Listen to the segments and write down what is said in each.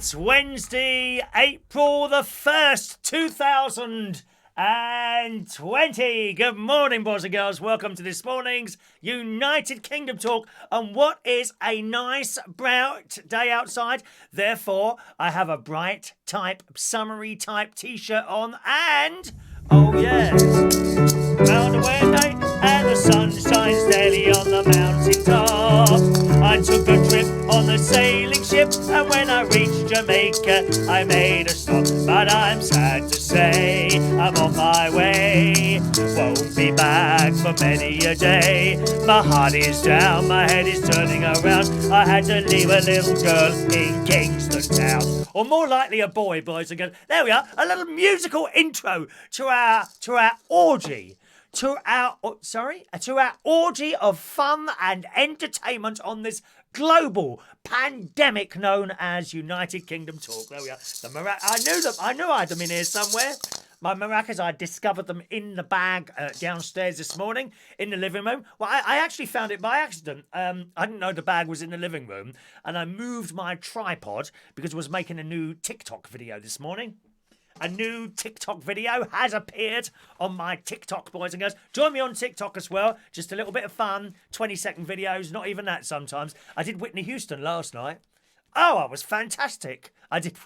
It's Wednesday, April the 1st, 2020. Good morning, boys and girls. Welcome to this morning's United Kingdom Talk. And what is a nice, bright day outside? Therefore, I have a bright type, summery type t-shirt on and... oh, yes. Round a Wednesday and the sun shines daily on the mountain top. I took a trip on the sailing ship and when I reached Jamaica I made a stop. But I'm sad to say I'm on my way. Won't be back for many a day. My heart is down, my head is turning around. I had to leave a little girl in Kingston Town. Or more likely a boy, boys and girls. There we are, a little musical intro to our orgy. To our orgy of fun and entertainment on this global pandemic known as United Kingdom Talk. There we are. I knew I had them in here somewhere. My maracas, I discovered them in the bag downstairs this morning in the living room. Well, I actually found it by accident. I didn't know the bag was in the living room, and I moved my tripod because I was making a new TikTok video this morning. A new TikTok video has appeared on my TikTok, boys and girls. Join me on TikTok as well. Just a little bit of fun. 20-second videos. Not even that sometimes. I did Whitney Houston last night. Oh, I was fantastic. I did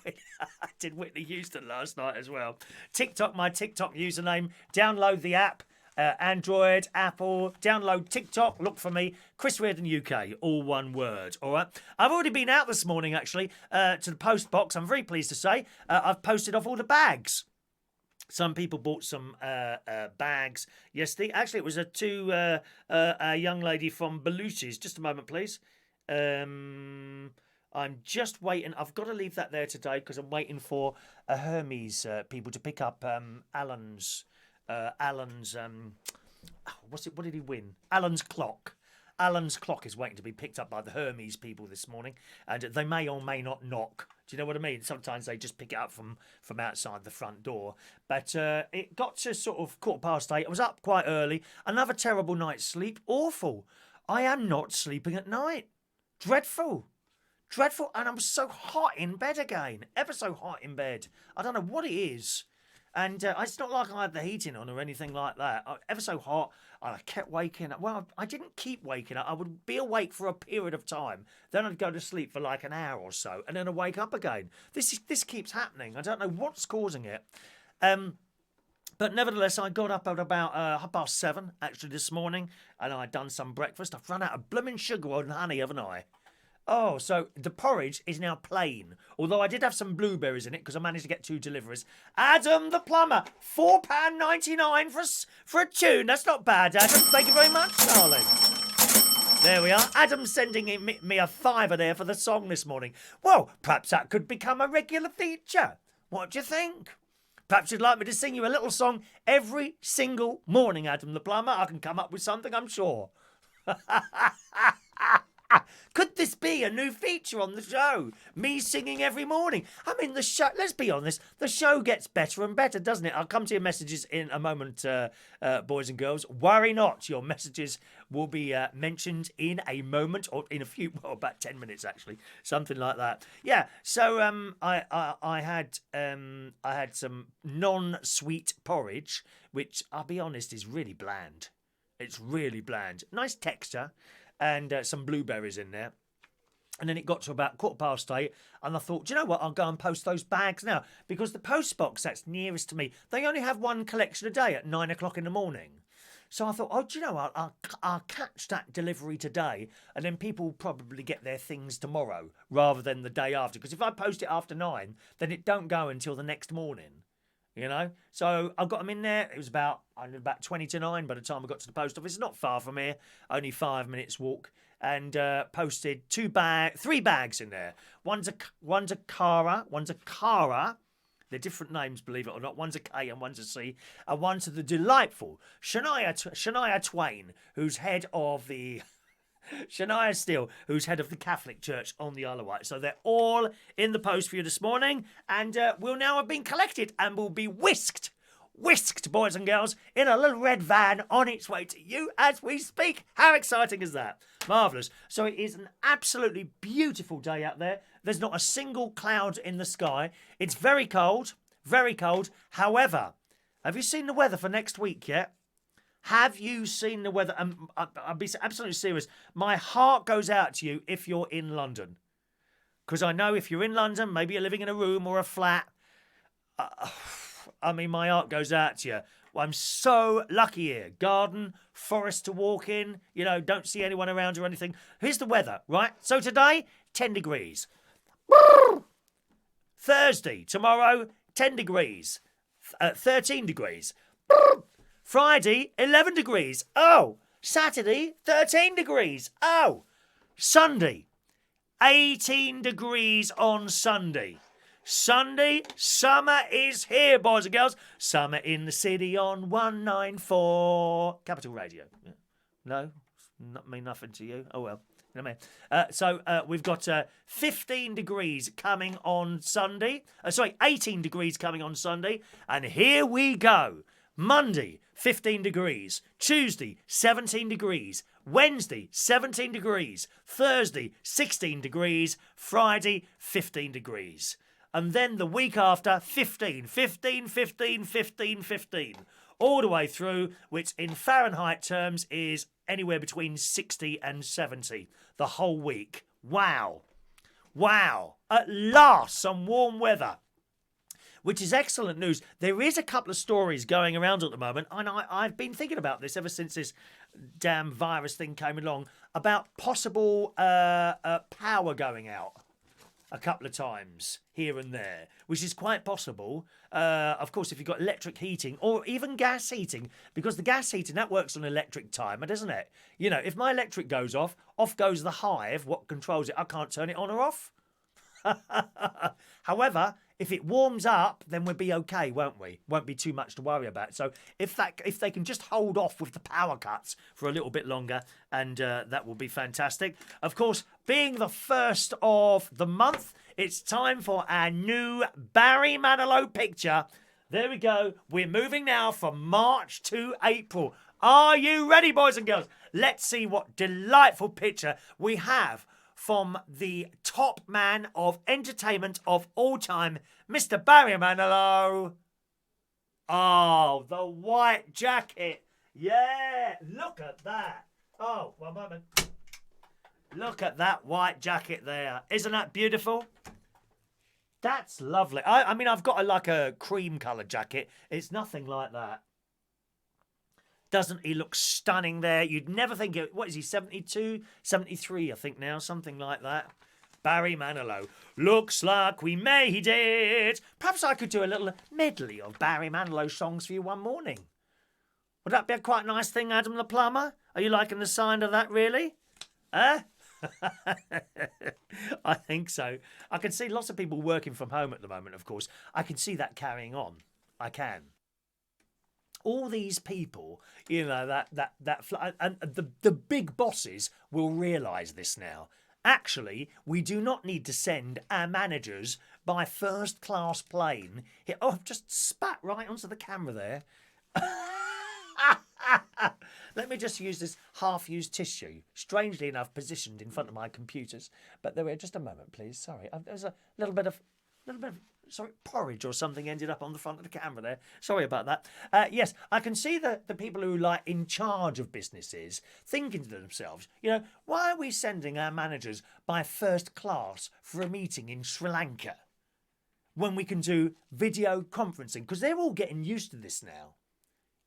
Whitney Houston last night as well. TikTok, my TikTok username. Download the app. Android, Apple, download TikTok, look for me, Chris Reardon UK, all one word, all right? I've already been out this morning, actually, to the post box. I'm very pleased to say I've posted off all the bags. Some people bought some bags yesterday. Actually, it was a young lady from Belushis. Just a moment, please. I'm just waiting. I've got to leave that there today because I'm waiting for Hermes people to pick up Alan's what did he win? Alan's clock. Alan's clock is waiting to be picked up by the Hermes people this morning, and they may or may not knock. Do you know what I mean? Sometimes they just pick it up from outside the front door. But it got to sort of 8:15. I was up quite early. Another terrible night's sleep. Awful. I am not sleeping at night. Dreadful. And I'm so hot in bed again. Ever so hot in bed. I don't know what it is. And it's not like I had the heating on or anything like that. Ever so hot. I kept waking up. Well, I didn't keep waking up. I would be awake for a period of time. Then I'd go to sleep for like an hour or so. And then I'd wake up again. This keeps happening. I don't know what's causing it. But nevertheless, I got up at about 7:30 actually this morning. And I'd done some breakfast. I've run out of blooming sugar and honey, haven't I? Oh, so the porridge is now plain. Although I did have some blueberries in it because I managed to get 2 deliveries. Adam the plumber, £4.99 for a tune. That's not bad, Adam. Thank you very much, darling. There we are. Adam's sending me a £5 there for the song this morning. Well, perhaps that could become a regular feature. What do you think? Perhaps you'd like me to sing you a little song every single morning, Adam the plumber. I can come up with something, I'm sure. Could this be a new feature on the show? Me singing every morning. I mean, the show, let's be honest, the show gets better and better, doesn't it? I'll come to your messages in a moment, boys and girls. Worry not, your messages will be mentioned in a moment or in a few, well, about 10 minutes actually, something like that. Yeah, so I had some non-sweet porridge, which I'll be honest is really bland. It's really bland. Nice texture. And some blueberries in there. And then it got to about 8:15, and I thought, do you know what? I'll go and post those bags now. Because the post box that's nearest to me, they only have one collection a day at 9 o'clock in the morning. So I thought, oh, do you know what? I'll catch that delivery today, and then people will probably get their things tomorrow rather than the day after. Because if I post it after 9, then it don't go until the next morning. You know, so I got them in there. It was about 20 to 9 by the time I got to the post office. It's not far from here, only 5 minutes walk. And posted 3 bags in there. One's a Cara. They're different names, believe it or not. One's a K and one's a C. And one's the delightful Shania Twain, who's head of the... Shania Steele, who's head of the Catholic Church on the Isle of Wight. So they're all in the post for you this morning and will now have been collected and will be whisked whisked, boys and girls, in a little red van on its way to you as we speak. How exciting is that? Marvellous. So it is an absolutely beautiful day out there. There's not a single cloud in the sky. It's very cold, very cold. However, have you seen the weather for next week yet? Have you seen the weather? I'll be absolutely serious. My heart goes out to you if you're in London. Because I know if you're in London, maybe you're living in a room or a flat. I mean, my heart goes out to you. Well, I'm so lucky here. Garden, forest to walk in. You know, don't see anyone around or anything. Here's the weather, right? So today, 10 degrees. Thursday, tomorrow, 10 degrees. 13 degrees. Friday, 11 degrees. Oh, Saturday, 13 degrees. Oh, Sunday, 18 degrees on Sunday. Sunday, summer is here, boys and girls. Summer in the city on 194. Capital Radio. No, not mean nothing to you. Oh, well. You know what I mean? We've got 15 degrees coming on Sunday. 18 degrees coming on Sunday. And here we go. Monday, 15 degrees. Tuesday, 17 degrees. Wednesday, 17 degrees. Thursday, 16 degrees. Friday, 15 degrees. And then the week after, 15. All the way through, which in Fahrenheit terms is anywhere between 60 and 70. The whole week. Wow. Wow. At last, some warm weather. Which is excellent news. There is a couple of stories going around at the moment, and I've been thinking about this ever since this damn virus thing came along, about possible power going out a couple of times here and there, which is quite possible. Of course, if you've got electric heating or even gas heating, because the gas heating, that works on electric timer, doesn't it? You know, if my electric goes off goes the hive, what controls it? I can't turn it on or off. However, if it warms up, then we'll be okay, won't we? Won't be too much to worry about. So if they can just hold off with the power cuts for a little bit longer, and that will be fantastic. Of course, being the first of the month, it's time for our new Barry Manilow picture. There we go. We're moving now from March to April. Are you ready, boys and girls? Let's see what delightful picture we have from the top man of entertainment of all time, Mr. Barry Manilow. Oh, the white jacket. Yeah, look at that. Oh, one moment. Look at that white jacket there. Isn't that beautiful? That's lovely. I mean, I've got a cream coloured jacket. It's nothing like that. Doesn't he look stunning there? You'd never think it. What is he, 72? 73, I think now, something like that. Barry Manilow. Looks like we made it. Perhaps I could do a little medley of Barry Manilow songs for you one morning. Would that be a quite nice thing, Adam the Plumber? Are you liking the sound of that, really? Huh? I think so. I can see lots of people working from home at the moment, of course. I can see that carrying on. I can. All these people, you know, and the big bosses will realise this now. Actually, we do not need to send our managers by first-class plane. Oh, I've just spat right onto the camera there. Let me just use this half-used tissue, strangely enough positioned in front of my computers. But there we are. Just a moment, please. Sorry, there's a little bit of porridge or something ended up on the front of the camera there. Sorry about that. Yes, I can see the people who are in charge of businesses thinking to themselves, you know, why are we sending our managers by first class for a meeting in Sri Lanka when we can do video conferencing? Because they're all getting used to this now.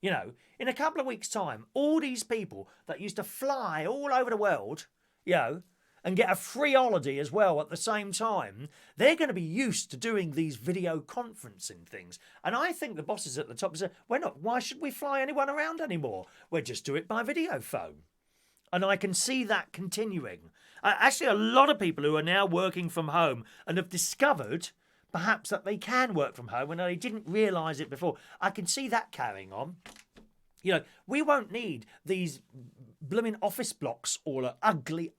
You know, in a couple of weeks' time, all these people that used to fly all over the world, you know, and get a free holiday as well at the same time, they're going to be used to doing these video conferencing things. And I think the bosses at the top say, why should we fly anyone around anymore? We'll just do it by video phone. And I can see that continuing. Actually, a lot of people who are now working from home and have discovered perhaps that they can work from home and they didn't realise it before. I can see that carrying on. We won't need these blooming office blocks, ugly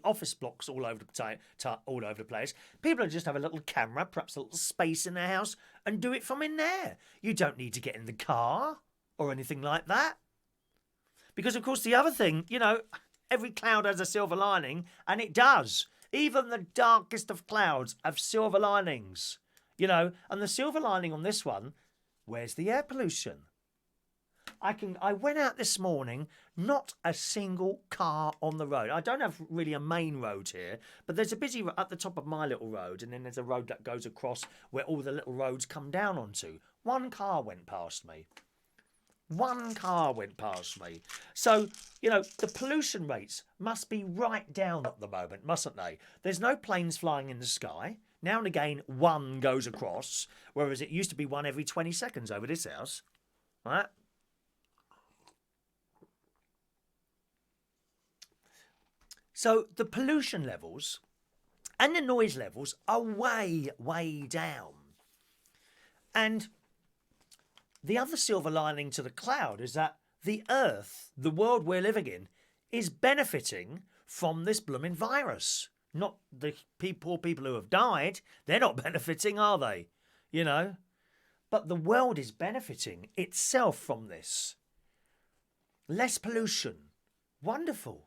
office blocks all over the place. People will just have a little camera, perhaps a little space in their house, and do it from in there. You don't need to get in the car or anything like that. Because, of course, the other thing, every cloud has a silver lining, and it does. Even the darkest of clouds have silver linings, and the silver lining on this one, where's the air pollution? I went out this morning, not a single car on the road. I don't have really a main road here, but there's a busy at the top of my little road, and then there's a road that goes across where all the little roads come down onto. One car went past me. One car went past me. So, the pollution rates must be right down at the moment, mustn't they? There's no planes flying in the sky. Now and again, one goes across, whereas it used to be one every 20 seconds over this house. Right? So the pollution levels and the noise levels are way, way down. And the other silver lining to the cloud is that the Earth, the world we're living in, is benefiting from this blooming virus. Not the poor people who have died. They're not benefiting, are they? But the world is benefiting itself from this. Less pollution. Wonderful.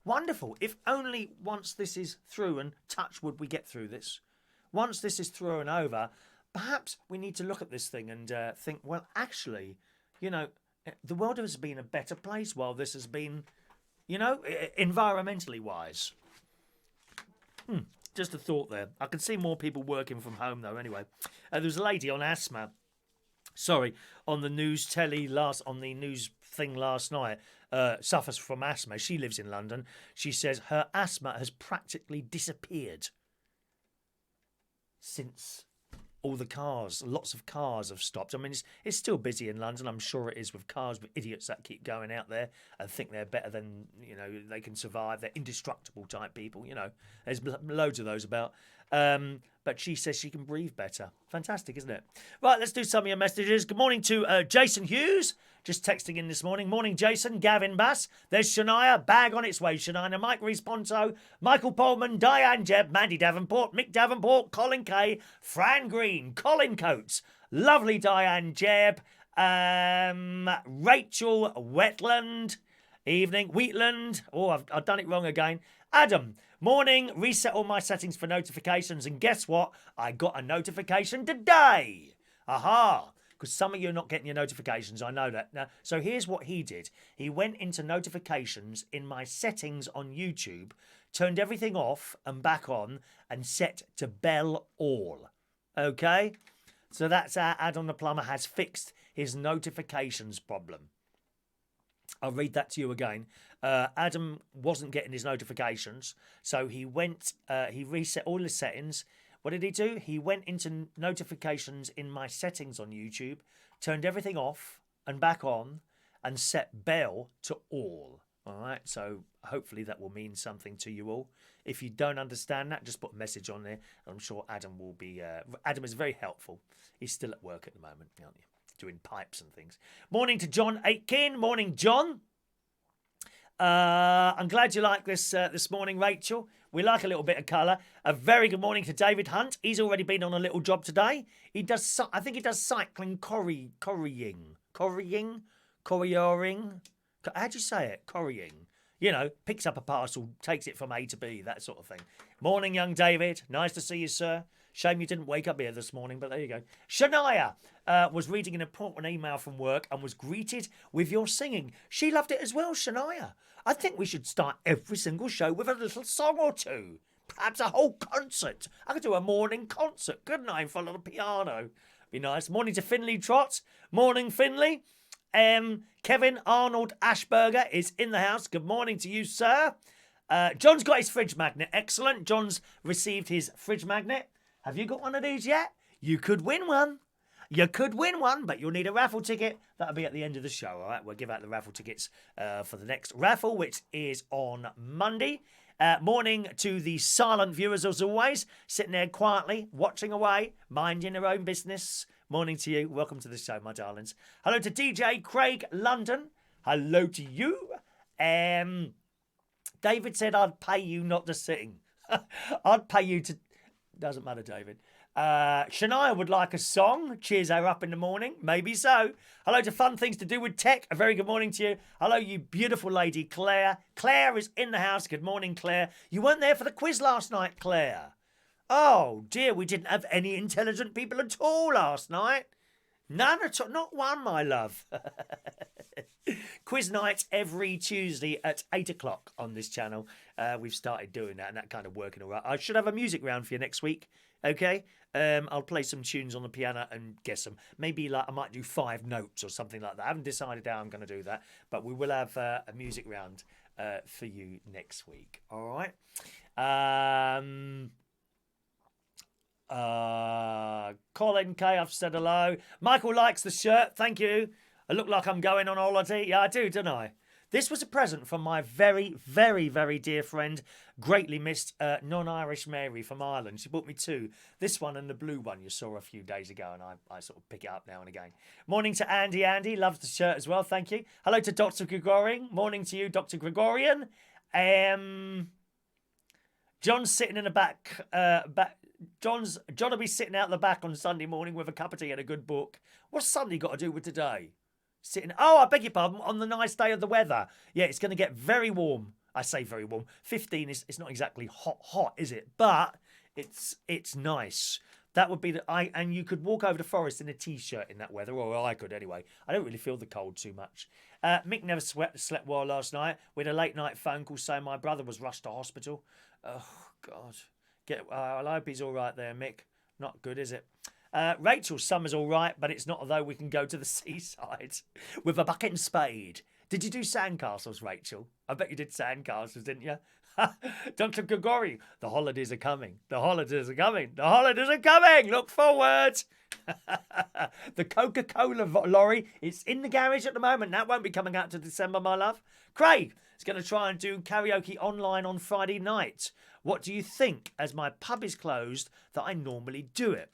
Wonderful. If only once this is through, and touch wood we get through this, once this is through and over, perhaps we need to look at this thing and think, well, actually, the world has been a better place while this has been, environmentally wise. Just a thought there. I can see more people working from home, though, anyway. There was a lady on asthma. On the news thing last night, suffers from asthma. She lives in London. She says her asthma has practically disappeared since all the cars, lots of cars have stopped. I mean, it's still busy in London. I'm sure it is, with cars, with idiots that keep going out there and think they're better than, they can survive. They're indestructible type people, There's loads of those about. But she says she can breathe better. Fantastic, isn't it? Right, let's do some of your messages. Good morning to Jason Hughes, just texting in this morning. Morning, Jason. Gavin Bass. There's Shania. Bag on its way, Shania. Mike Rees-Ponto. Michael Pullman. Diane Jebb. Mandy Davenport. Mick Davenport. Colin Kay. Fran Green. Colin Coates. Lovely Diane Jebb. Rachel Wetland. Evening. Wheatland. Oh, I've done it wrong again. Adam. Morning, reset all my settings for notifications, and guess what? I got a notification today. Aha, because some of you are not getting your notifications, I know that. Now, so here's what he did. He went into notifications in my settings on YouTube, turned everything off and back on, and set to bell all. Okay? So that's how Adam the Plumber has fixed his notifications problem. I'll read that to you again. Adam wasn't getting his notifications, so he reset all his settings. What did he do? He went into notifications in my settings on YouTube, turned everything off and back on, and set bell to all. All right, so hopefully that will mean something to you all. If you don't understand that, just put a message on there. I'm sure Adam will be. Adam is very helpful. He's still at work at the moment, aren't you? Doing pipes and things. Morning to John Aitken. Morning, John. I'm glad you like this this morning, Rachel. We like a little bit of colour. A very good morning to David Hunt. He's already been on a little job today. I think he does cycling couriering. How do you say it? Couriering. Picks up a parcel, takes it from A to B, that sort of thing. Morning, young David. Nice to see you, sir. Shame you didn't wake up here this morning, but there you go. Shania was reading an important email from work and was greeted with your singing. She loved it as well, Shania. I think we should start every single show with a little song or two. Perhaps a whole concert. I could do a morning concert, couldn't I, for a little piano? Be nice. Morning to Finley Trot. Morning, Finley. Kevin Arnold Ashberger is in the house. Good morning to you, sir. John's got his fridge magnet. Excellent. John's received his fridge magnet. Have you got one of these yet? You could win one. You could win one, but you'll need a raffle ticket. That'll be at the end of the show, all right? We'll give out the raffle tickets for the next raffle, which is on Monday. Morning to the silent viewers, as always, sitting there quietly, watching away, minding their own business, Morning to you. Welcome to the show, my darlings. Hello to DJ Craig London. Hello to you. David said I'd pay you not to sing. I'd pay you to... Doesn't matter, David. Shania would like a song. Cheers her up in the morning. Maybe so. Hello to Fun Things to Do with Tech. A very good morning to you. Hello, you beautiful lady, Claire. Claire is in the house. Good morning, Claire. You weren't there for the quiz last night, Claire. Oh, dear, we didn't have any intelligent people at all last night. None at all. Not one, my love. Quiz nights every Tuesday at 8 o'clock on this channel. We've started doing that and that kind of working all right. I should have a music round for you next week. Okay? I'll play some tunes on the piano and guess them. Maybe like I might do 5 notes or something like that. I haven't decided how I'm going to do that. But we will have a music round for you next week. All right? Colin K, I've said hello. Michael likes the shirt. Thank you. I look like I'm going on holiday. Yeah, I do, don't I? This was a present from my very, very, very dear friend, greatly missed non-Irish Mary from Ireland. She bought me 2. This one and the blue one you saw a few days ago, and I sort of pick it up now and again. Morning to Andy. Andy loves the shirt as well. Thank you. Hello to Dr. Gregorian. Morning to you, Dr. Gregorian. John's sitting in the back. John will be sitting out the back on Sunday morning with a cup of tea and a good book. What's Sunday got to do with today? Sitting. Oh, I beg your pardon. On the nice day of the weather. Yeah, it's going to get very warm. I say very warm. 15 is it's not exactly hot, is it? But it's nice. That would be and you could walk over the forest in a t-shirt in that weather, or I could anyway. I don't really feel the cold too much. Mick never slept well last night. We had a late night phone call saying my brother was rushed to hospital. Oh God. I hope he's all right there, Mick. Not good, is it? Rachel, summer's all right, but it's not although we can go to the seaside with a bucket and spade. Did you do sandcastles, Rachel? I bet you did sandcastles, didn't you? Dr. Gregori, the holidays are coming. The holidays are coming. The holidays are coming. Look forward. The Coca-Cola lorry is in the garage at the moment. That won't be coming out to December, my love. Craig is going to try and do karaoke online on Friday night. What do you think, as my pub is closed, that I normally do it?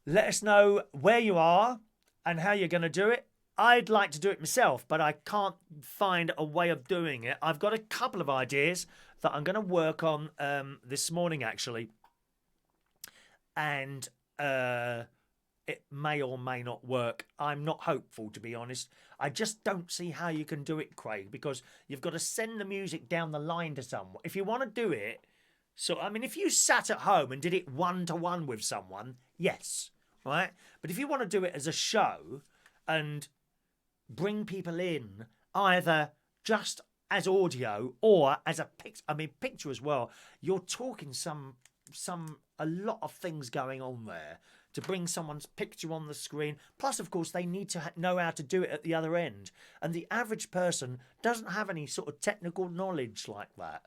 Let us know where you are and how you're going to do it. I'd like to do it myself, but I can't find a way of doing it. I've got a couple of ideas that I'm going to work on this morning, actually. And it may or may not work. I'm not hopeful, to be honest. I just don't see how you can do it, Craig, because you've got to send the music down the line to someone. If you want to do it, so, I mean, if you sat at home and did it one-to-one with someone, yes, right? But if you want to do it as a show and bring people in, either just as audio or as a picture as well, you're talking a lot of things going on there to bring someone's picture on the screen. Plus, of course, they need to know how to do it at the other end. And the average person doesn't have any sort of technical knowledge like that,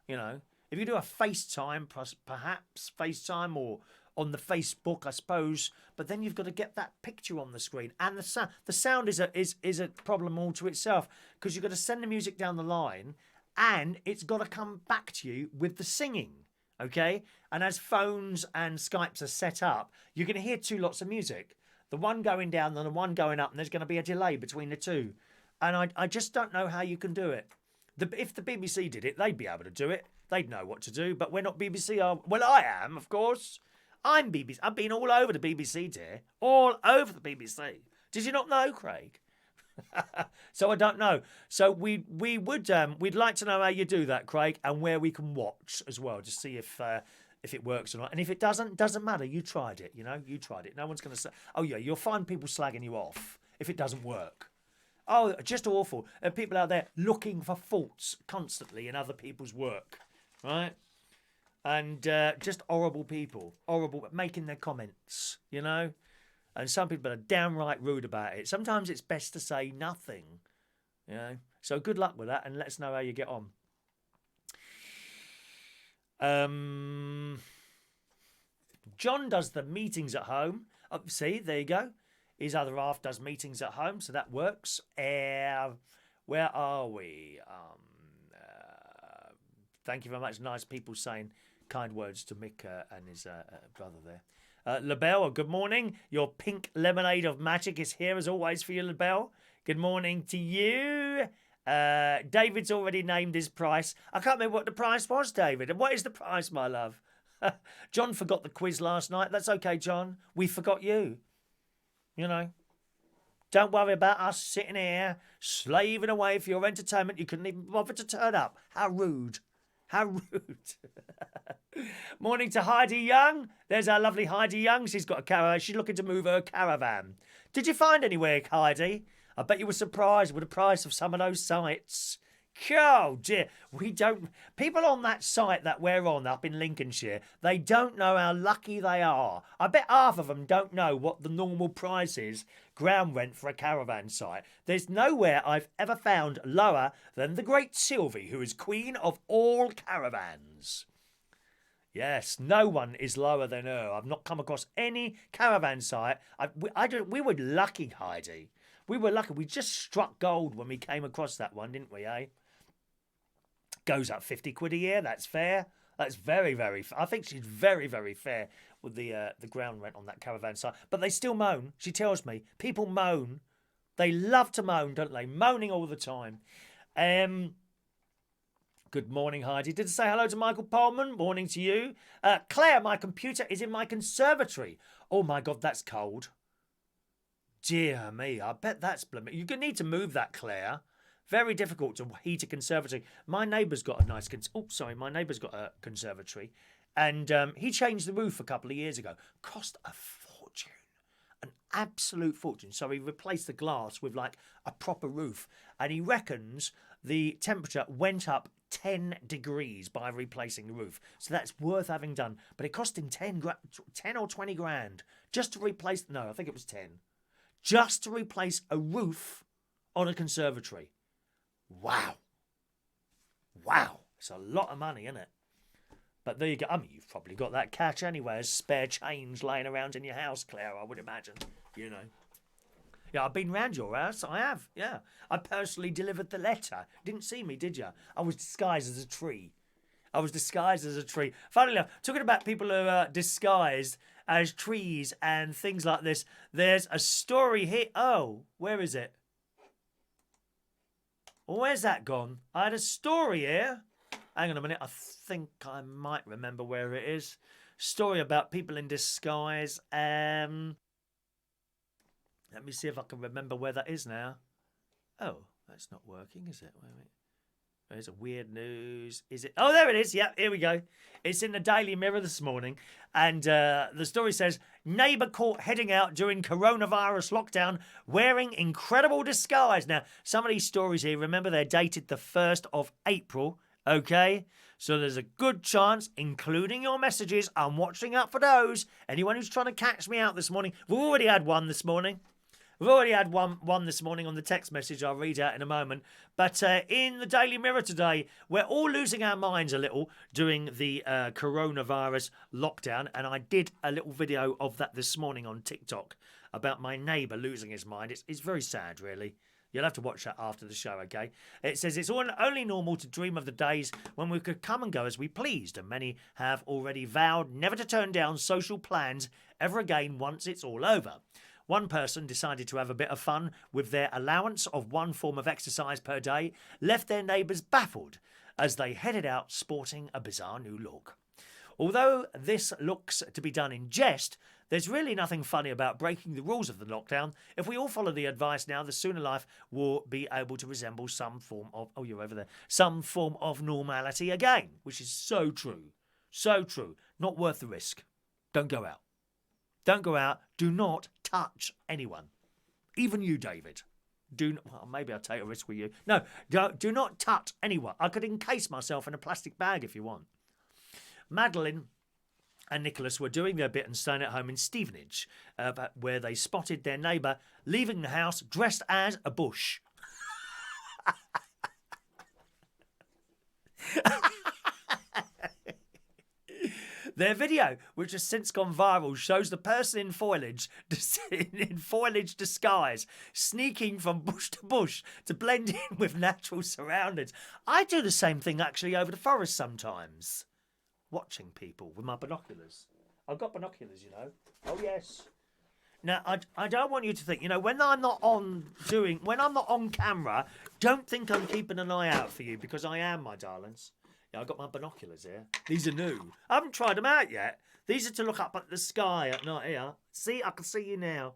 you know. If you do a FaceTime, perhaps FaceTime or on the Facebook, I suppose, but then you've got to get that picture on the screen, and the sound is a problem all to itself, because you've got to send the music down the line, and it's got to come back to you with the singing, okay? And as phones and Skypes are set up, you're going to hear 2 lots of music, the one going down and the one going up, and there's going to be a delay between the 2, and I just don't know how you can do it. If the BBC did it, they'd be able to do it. They'd know what to do, but we're not BBC. Well, I am, of course. I'm BBC. I've been all over the BBC, dear. All over the BBC. Did you not know, Craig? So I don't know. So we'd like to know how you do that, Craig, and where we can watch as well, to see if it works or not. And if it doesn't matter. You tried it, you know. You tried it. No one's going to say, oh yeah, you'll find people slagging you off if it doesn't work. Oh, just awful. There are people out there looking for faults constantly in other people's work, right? And just horrible people, horrible, making their comments, you know? And some people are downright rude about it. Sometimes it's best to say nothing, you know? So good luck with that, and let us know how you get on. John does the meetings at home. Oh, see, there you go. His other half does meetings at home, so that works. Where are we? Thank you very much. Nice people saying kind words to Mick and his brother there. LaBelle, good morning. Your pink lemonade of magic is here as always for you, LaBelle. Good morning to you. David's already named his price. I can't remember what the price was, David. And what is the price, my love? John forgot the quiz last night. That's okay, John. We forgot you. You know. Don't worry about us sitting here slaving away for your entertainment. You couldn't even bother to turn up. How rude. How rude. Morning to Heidi Young. There's our lovely Heidi Young. She's got a caravan. She's looking to move her caravan. Did you find anywhere, Heidi? I bet you were surprised with the price of some of those sites. Oh dear, we don't. People on that site that we're on up in Lincolnshire, they don't know how lucky they are. I bet half of them don't know what the normal price is, ground rent for a caravan site. There's nowhere I've ever found lower than the great Sylvie, who is queen of all caravans. Yes, no one is lower than her. I've not come across any caravan site. We were lucky, Heidi. We were lucky. We just struck gold when we came across that one, didn't we, eh? Goes up 50 quid a year. That's fair. That's very, very fair. I think she's very, very fair with the ground rent on that caravan site. But they still moan. She tells me. People moan. They love to moan, don't they? Moaning all the time. Good morning, Heidi. Did I say hello to Michael Pullman? Morning to you. Claire, my computer is in my conservatory. Oh, my God, that's cold. Dear me, I bet that's blooming. You're going to need to move that, Claire. Very difficult to heat a conservatory. My neighbour's got a nice... my neighbour's got a conservatory. And he changed the roof a couple of years ago. Cost a fortune. An absolute fortune. So he replaced the glass with like a proper roof. And he reckons the temperature went up 10 degrees by replacing the roof. So that's worth having done. But it cost him 10 or 20 grand just to replace... No, I think it was 10. Just to replace a roof on a conservatory. Wow. Wow. It's a lot of money, isn't it? But there you go. I mean, you've probably got that cash anyway as spare change laying around in your house, Claire, I would imagine. You know. Yeah, I've been round your house. I have, yeah. I personally delivered the letter. Didn't see me, did you? I was disguised as a tree. Funnily enough, talking about people who are disguised as trees and things like this, there's a story here. Oh, where is it? Where's that gone? I had a story here. Hang on a minute. I think I might remember where it is. Story about people in disguise. Let me see if I can remember where that is now. Oh, that's not working, is it? Wait a minute. There's a weird news. Is it? Oh, there it is. Yeah, here we go. It's in the Daily Mirror this morning. And the story says, neighbour caught heading out during coronavirus lockdown wearing incredible disguise. Now, some of these stories here, remember, they're dated the 1st of April. Okay? So there's a good chance, including your messages, I'm watching out for those. Anyone who's trying to catch me out this morning. We've already had one this morning. We've already had one this morning on the text message I'll read out in a moment. But in the Daily Mirror today, we're all losing our minds a little during the coronavirus lockdown. And I did a little video of that this morning on TikTok about my neighbour losing his mind. It's very sad, really. You'll have to watch that after the show, okay? It says it's only normal to dream of the days when we could come and go as we pleased, and many have already vowed never to turn down social plans ever again once it's all over. One person decided to have a bit of fun with their allowance of one form of exercise per day, left their neighbours baffled as they headed out sporting a bizarre new look. Although this looks to be done in jest, there's really nothing funny about breaking the rules of the lockdown. If we all follow the advice now, the sooner life will be able to resemble some form of... Oh, you're over there. Some form of normality again, which is so true. So true. Not worth the risk. Don't go out. Don't go out. Do not touch anyone. Even you, David. Well, maybe I'll take a risk with you. No, do not touch anyone. I could encase myself in a plastic bag if you want. Madeline and Nicholas were doing their bit and staying at home in Stevenage, where they spotted their neighbour leaving the house dressed as a bush. Their video, which has since gone viral, shows the person in foliage disguise, sneaking from bush to bush to blend in with natural surroundings. I do the same thing actually over the forest sometimes, watching people with my binoculars. I've got binoculars, you know. Oh, yes. Now, I don't want you to think, you know, when I'm not on camera, don't think I'm keeping an eye out for you, because I am, my darlings. Yeah, I've got my binoculars here. These are new. I haven't tried them out yet. These are to look up at the sky at night here. See, I can see you now.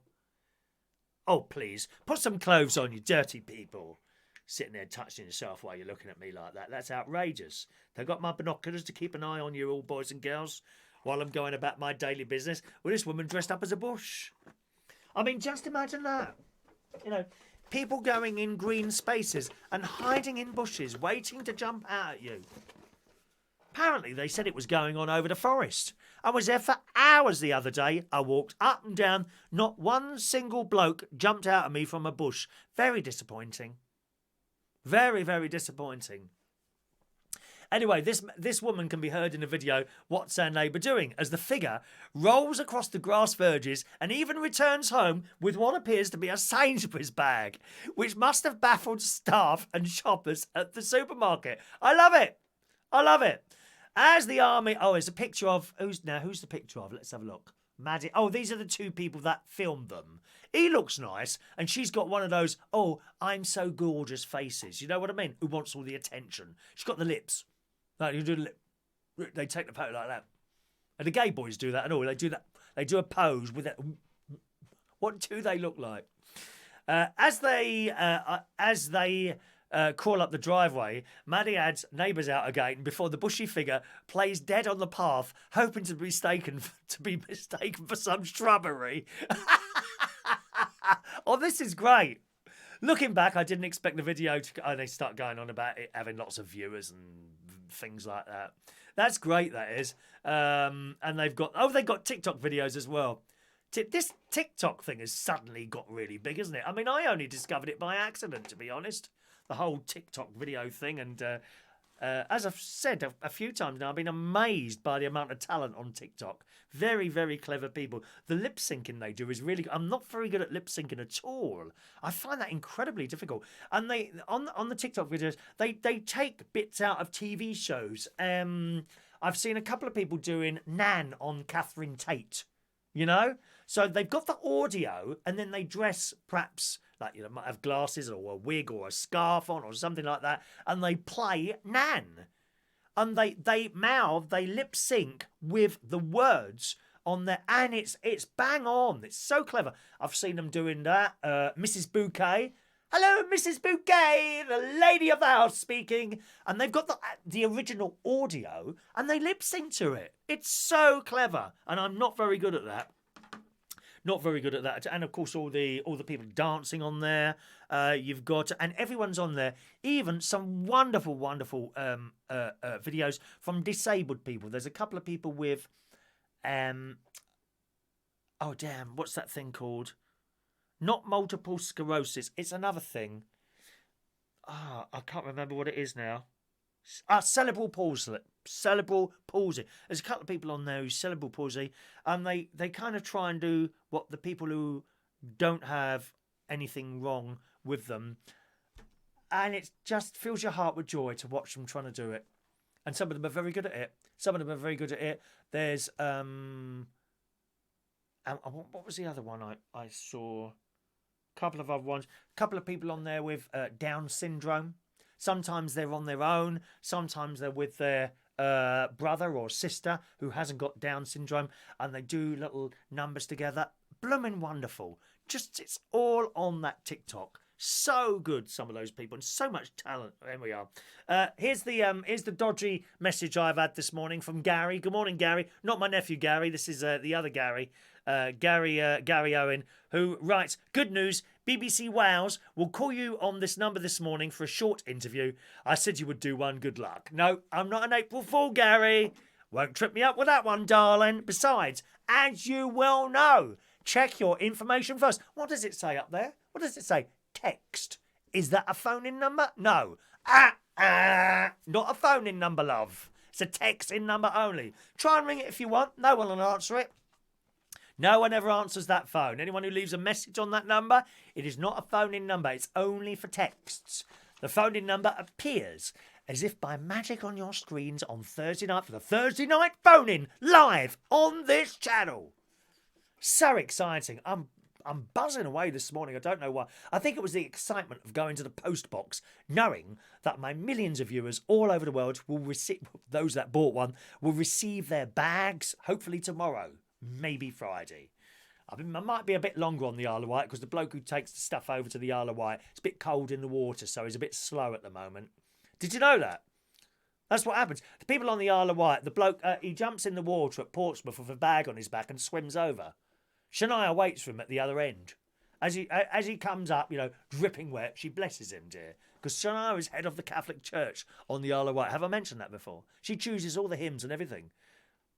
Oh, please, put some clothes on, you dirty people. Sitting there touching yourself while you're looking at me like that. That's outrageous. They've got my binoculars to keep an eye on you all, boys and girls, while I'm going about my daily business. Well, this woman dressed up as a bush. I mean, just imagine that. You know, people going in green spaces and hiding in bushes, waiting to jump out at you. Apparently, they said it was going on over the forest. I was there for hours the other day. I walked up and down. Not one single bloke jumped out at me from a bush. Very disappointing. Very, very disappointing. Anyway, this woman can be heard in the video, What's Our Neighbour Doing?, as the figure rolls across the grass verges and even returns home with what appears to be a Sainsbury's bag, which must have baffled staff and shoppers at the supermarket. I love it. I love it. As the army... Oh, it's a picture of... Who's the picture of? Let's have a look. Maddie. Oh, these are the two people that filmed them. He looks nice, and she's got one of those, oh, I'm so gorgeous faces. You know what I mean? Who wants all the attention? She's got the lips. Like, you do the lip. They take the photo like that. And the gay boys do that and all. They do that. They do a pose with that. What do they look like? As they crawl up the driveway, Maddie adds neighbours out again before the bushy figure plays dead on the path, hoping to be mistaken for some shrubbery. Oh, this is great. Looking back, I didn't expect the video to... Oh, they start going on about it having lots of viewers and things like that. That's great, that is. And they've got TikTok videos as well. This TikTok thing has suddenly got really big, isn't it? I mean, I only discovered it by accident, to be honest. The whole TikTok video thing. And as I've said a few times now, I've been amazed by the amount of talent on TikTok. Very, very clever people. The lip syncing they do is really good. I'm not very good at lip syncing at all. I find that incredibly difficult. And they on the TikTok videos, they take bits out of TV shows. I've seen a couple of people doing Nan on Catherine Tate. You know? So they've got the audio and then they dress perhaps like, you know, might have glasses or a wig or a scarf on or something like that, and they play Nan. And they lip sync with the words on there, and it's bang on. It's so clever. I've seen them doing that. Mrs. Bouquet. Hello, Mrs. Bouquet, the lady of the house speaking. And they've got the original audio and they lip sync to it. It's so clever. And I'm not very good at that. Not very good at that. And of course, all the people dancing on there. You've got, and everyone's on there. Even some wonderful, wonderful videos from disabled people. There's a couple of people with, oh damn, what's that thing called? Not multiple sclerosis. It's another thing. I can't remember what it is now. Cerebral palsy. Cerebral palsy. There's a couple of people on there who's cerebral palsy, and they kind of try and do what the people who don't have anything wrong with them, and it just fills your heart with joy to watch them trying to do it. And some of them are very good at it. There's what was the other one I saw? Couple of other ones. Couple of people on there with Down syndrome. Sometimes they're on their own. Sometimes they're with their brother or sister who hasn't got Down syndrome, and they do little numbers together. Blooming wonderful. Just, it's all on that TikTok. So good, some of those people, and so much talent. There we are. Here's the dodgy message I've had this morning from Gary. Good morning, Gary. Not my nephew Gary. This is the other Gary. Gary Owen, who writes, good news, BBC Wales will call you on this number this morning for a short interview. I said you would do one, good luck. No, I'm not an April Fool, Gary. Won't trip me up with that one, darling. Besides, as you well know, check your information first. What does it say up there? What does it say? Text. Is that a phone-in number? No. Not a phone-in number, love. It's a text-in number only. Try and ring it if you want. No one will answer it. No one ever answers that phone. Anyone who leaves a message on that number, it is not a phone-in number. It's only for texts. The phone-in number appears as if by magic on your screens on Thursday night for the Thursday night phone-in live on this channel. So exciting. I'm buzzing away this morning. I don't know why. I think it was the excitement of going to the post box, knowing that my millions of viewers all over the world will receive, those that bought one, will receive their bags hopefully tomorrow, maybe Friday. I might be a bit longer on the Isle of Wight because the bloke who takes the stuff over to the Isle of Wight, it's a bit cold in the water, so he's a bit slow at the moment. Did you know that? That's what happens. The people on the Isle of Wight, the bloke, he jumps in the water at Portsmouth with a bag on his back and swims over. Shania waits for him at the other end. As he comes up, dripping wet, she blesses him, dear. Because Shania is head of the Catholic Church on the Isle of Wight. Have I mentioned that before? She chooses all the hymns and everything.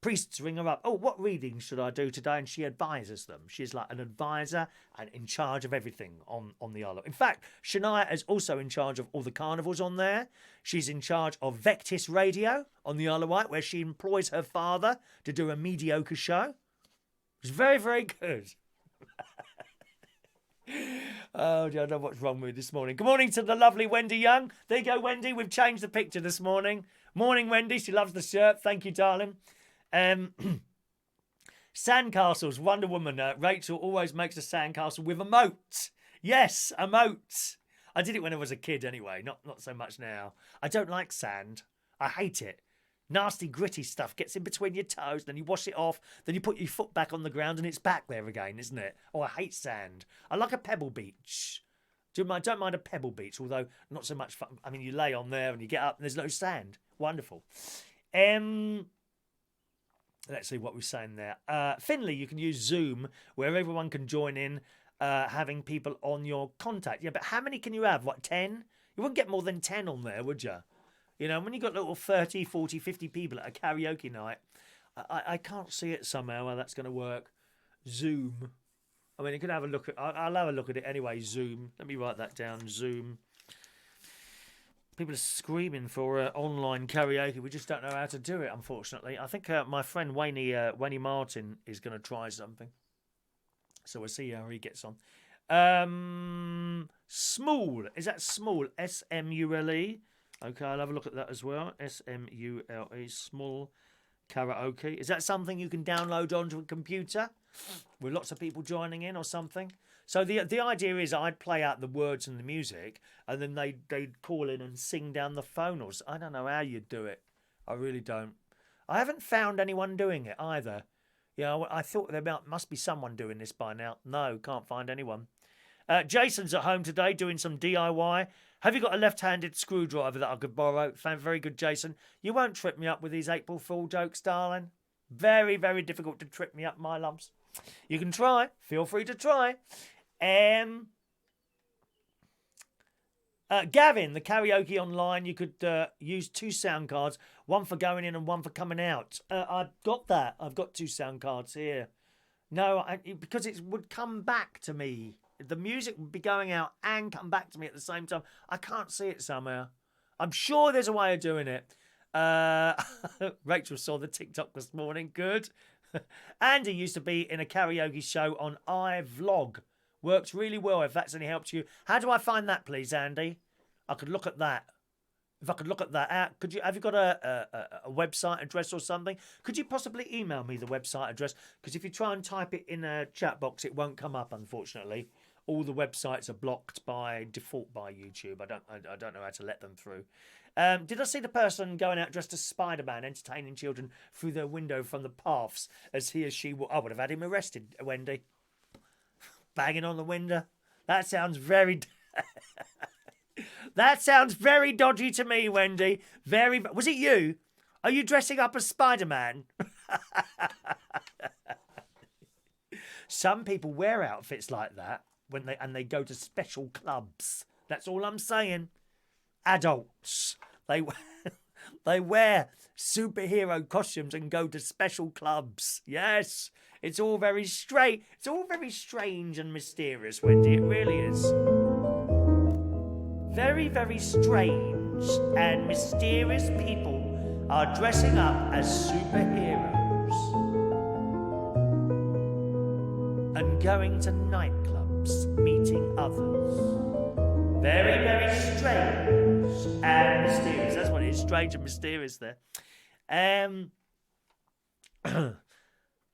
Priests ring her up. Oh, what reading should I do today? And she advises them. She's like an advisor and in charge of everything on the Isle of. In fact, Shania is also in charge of all the carnivals on there. She's in charge of Vectis Radio on the Isle of Wight, where she employs her father to do a mediocre show. It's very, very good. Oh, I don't know what's wrong with me this morning. Good morning to the lovely Wendy Young. There you go, Wendy. We've changed the picture this morning. Morning, Wendy. She loves the shirt. Thank you, darling. Sandcastles, Wonder Woman. Rachel always makes a sandcastle with a moat. Yes, a moat. I did it when I was a kid anyway, not so much now. I don't like sand. I hate it. Nasty, gritty stuff gets in between your toes, then you wash it off, then you put your foot back on the ground and it's back there again, isn't it? Oh, I hate sand. I like a pebble beach. Don't mind a pebble beach, although not so much fun. I mean, you lay on there and you get up and there's no sand. Wonderful. Let's see what we're saying there. Finley, you can use Zoom where everyone can join in, having people on your contact. Yeah, but how many can you have? What, 10? You wouldn't get more than 10 on there, would you? When you've got little 30, 40, 50 people at a karaoke night, I can't see it somehow how that's going to work. Zoom. I mean, you could have a look at... I'll have a look at it anyway, Zoom. Let me write that down, Zoom. People are screaming for online karaoke. We just don't know how to do it, unfortunately. I think my friend Wayne Martin is going to try something. So we'll see how he gets on. Small. Is that Small? S-M-U-L-E. Okay, I'll have a look at that as well. S-M-U-L-E. Small karaoke. Is that something you can download onto a computer with lots of people joining in or something? So the idea is I'd play out the words and the music, and then they'd call in and sing down the phone. Or I don't know how you'd do it. I really don't. I haven't found anyone doing it either. I thought there must be someone doing this by now. No, can't find anyone. Jason's at home today doing some DIY. Have you got a left-handed screwdriver that I could borrow? Very good, Jason. You won't trip me up with these April Fool jokes, darling. Very, very difficult to trip me up, my lumps. You can try. Feel free to try. Gavin, the karaoke online, you could use 2 sound cards, one for going in and one for coming out. I've got that. I've got 2 sound cards here. No, because it would come back to me. The music would be going out and come back to me at the same time. I can't see it somehow. I'm sure there's a way of doing it. Rachel saw the TikTok this morning. Good. Andy used to be in a karaoke show on iVlog. Works really well if that's any help to you. How do I find that, please, Andy? I could look at that. If I could look at that out, have you got a website address or something? Could you possibly email me the website address? Because if you try and type it in a chat box, it won't come up, unfortunately. All the websites are blocked by default by YouTube. I don't know how to let them through. Did I see the person going out dressed as Spider-Man, entertaining children through their window from the paths as he or she... I would have had him arrested, Wendy. Banging on the window. That sounds very... That sounds very dodgy to me, Wendy. Very... Was it you? Are you dressing up as Spider-Man? Some people wear outfits like that when they go to special clubs. That's all I'm saying. Adults. They wear superhero costumes and go to special clubs. Yes. It's all very straight. It's all very strange and mysterious, Wendy. It really is. Very, very strange and mysterious people are dressing up as superheroes and going to nightclubs, meeting others. Very, very strange and mysterious. That's what it is. Strange and mysterious there.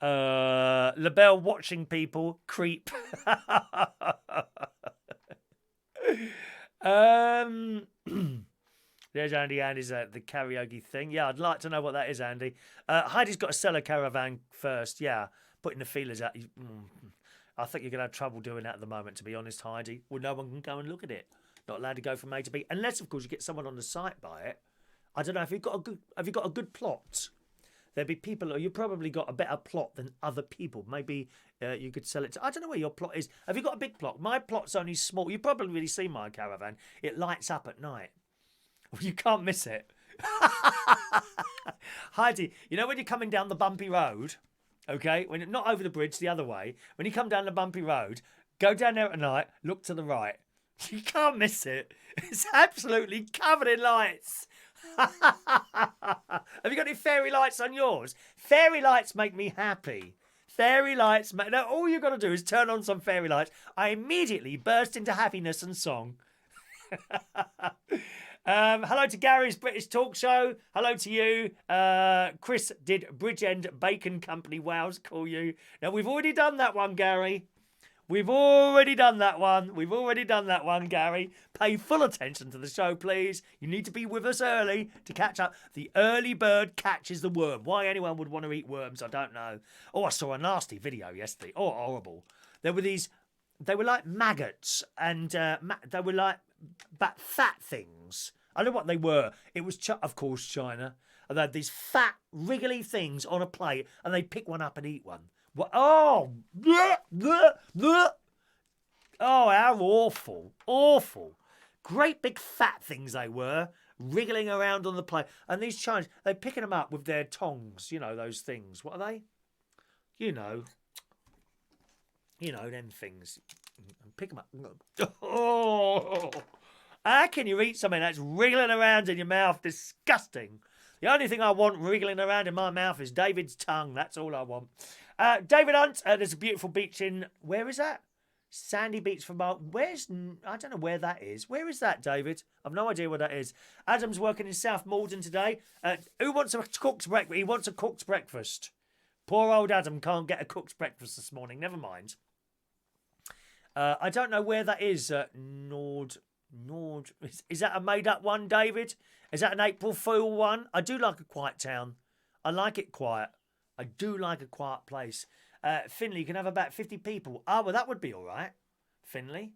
LaBelle watching people creep. There's Andy. Andy's the karaoke thing. Yeah, I'd like to know what that is, Andy. Heidi's got to sell a caravan first. Yeah, putting the feelers out. I think you're going to have trouble doing that at the moment, to be honest, Heidi. Well, no one can go and look at it. Not allowed to go from A to B, unless, of course, you get someone on the site buy it. I don't know. Have you got a good plot? There'd be people, or you probably got a better plot than other people. Maybe you could sell it to... I don't know where your plot is. Have you got a big plot? My plot's only small. You probably really see my caravan. It lights up at night. You can't miss it. Heidi, you know when you're coming down the bumpy road, okay? When not over the bridge, the other way. When you come down the bumpy road, go down there at night, look to the right. You can't miss it. It's absolutely covered in lights. Have you got any fairy lights on yours? Fairy lights make me happy. Fairy lights make... Now, all you've got to do is turn on some fairy lights. I immediately burst into happiness and song. Hello to Gary's British Talk Show. Hello to you. Chris did Bridgend Bacon Company. Wows, call you. Now, we've already done that one, Gary. We've already done that one, Gary. Pay full attention to the show, please. You need to be with us early to catch up. The early bird catches the worm. Why anyone would want to eat worms, I don't know. Oh, I saw a nasty video yesterday. Oh, horrible. There were these... They were like maggots, and they were like fat things. I don't know what they were. It was, of course, China. And they had these fat, wriggly things on a plate, and they'd pick one up and eat one. What? Oh, oh, how awful. Awful. Great big fat things they were, wriggling around on the plate. And these Chinese, they're picking them up with their tongs, you know, those things. What are they? You know, them things. Pick them up. Oh, how can you eat something that's wriggling around in your mouth? Disgusting. The only thing I want wriggling around in my mouth is David's tongue. That's all I want. David Hunt, there's a beautiful beach in... Where is that? Sandy Beach from... Where's... I don't know where that is. Where is that, David? I've no idea where that is. Adam's working in South Malden today. Who wants a cooked breakfast? He wants a cooked breakfast. Poor old Adam can't get a cooked breakfast this morning. Never mind. I don't know where that is. Nord... Is that a made-up one, David? Is that an April Fool one? I do like a quiet town. I like it quiet. I do like a quiet place. Finley, you can have about 50 people. Ah, well, that would be all right. Finley.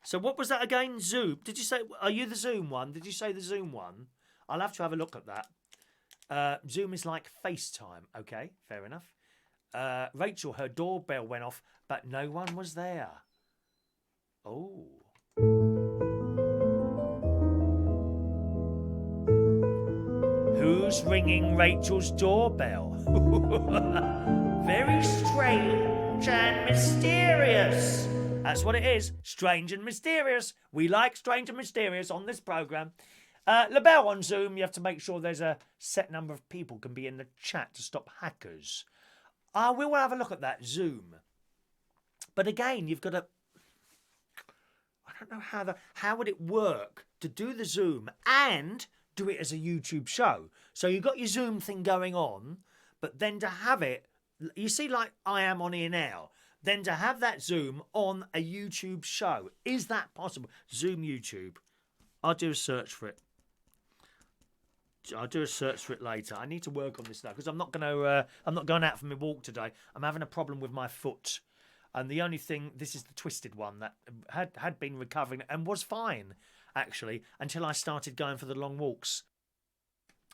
So what was that again? Zoom. Did you say... Are you the Zoom one? Did you say the Zoom one? I'll have to have a look at that. Zoom is like FaceTime. Okay, fair enough. Rachel, her doorbell went off, but no one was there. Oh... Who's ringing Rachel's doorbell? Very strange and mysterious. That's what it is. Strange and mysterious. We like strange and mysterious on this programme. LaBelle on Zoom, you have to make sure there's a set number of people can be in the chat to stop hackers. We will have a look at that, Zoom. But again, you've got to... I don't know how would it work to do the Zoom and... do it as a YouTube show. So you've got your Zoom thing going on, but then to have it, you see like I am on here now, then to have that Zoom on a YouTube show. Is that possible? Zoom YouTube. I'll do a search for it. I'll do a search for it later. I need to work on this now because I'm not going out for my walk today. I'm having a problem with my foot. And the only thing, this is the twisted one that had been recovering and was fine, actually, until I started going for the long walks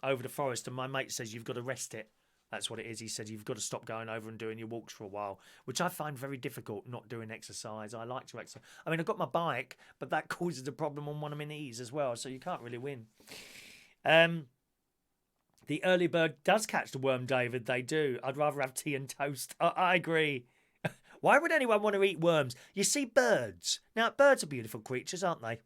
over the forest. And my mate says, you've got to rest it. That's what it is. He said, you've got to stop going over and doing your walks for a while, which I find very difficult, not doing exercise. I like to exercise. I mean, I've got my bike, but that causes a problem on one of my knees as well, so you can't really win. The early bird does catch the worm, David. They do. I'd rather have tea and toast. I agree. Why would anyone want to eat worms? You see birds. Now, birds are beautiful creatures, aren't they?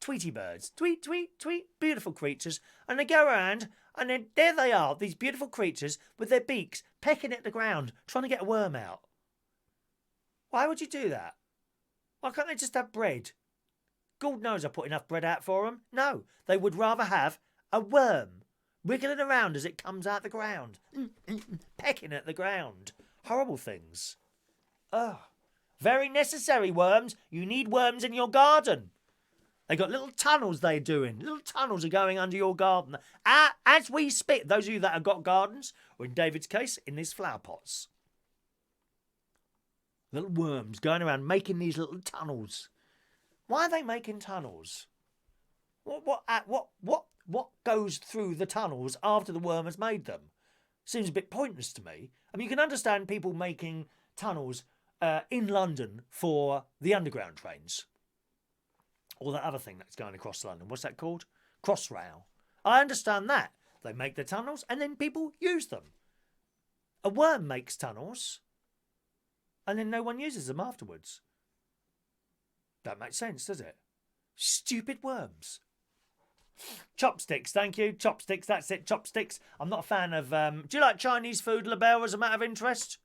Tweety birds. Tweet, tweet, tweet. Beautiful creatures. And they go around, and then there they are, these beautiful creatures with their beaks pecking at the ground, trying to get a worm out. Why would you do that? Why can't they just have bread? God knows I put enough bread out for them. No, they would rather have a worm wriggling around as it comes out the ground, pecking at the ground. Horrible things. Ugh. Very necessary, worms. You need worms in your garden. They got little tunnels they're doing. Little tunnels are going under your garden. As we speak, those of you that have got gardens, or in David's case, in these flower pots. Little worms going around making these little tunnels. Why are they making tunnels? What goes through the tunnels after the worm has made them? Seems a bit pointless to me. I mean, you can understand people making tunnels in London for the underground trains. Or that other thing that's going across London. What's that called? Crossrail. I understand that. They make the tunnels and then people use them. A worm makes tunnels and then no one uses them afterwards. Don't make sense, does it? Stupid worms. Chopsticks, thank you. Chopsticks, that's it. Chopsticks. I'm not a fan of... do you like Chinese food, LaBelle, as a matter of interest?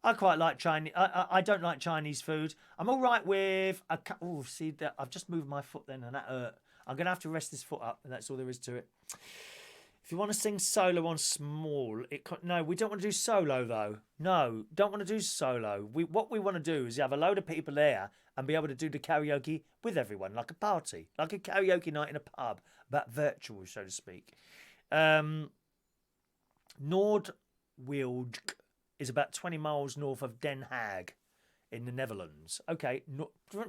I quite like Chinese. I don't like Chinese food. I'm all right with... Oh, see, I've just moved my foot then and that hurt. I'm going to have to rest this foot up and that's all there is to it. If you want to sing solo on small... No, we don't want to do solo, though. No, don't want to do solo. What we want to do is have a load of people there and be able to do the karaoke with everyone, like a party. Like a karaoke night in a pub, but virtual, so to speak. Noordwijk is about 20 miles north of Den Haag in the Netherlands. Okay,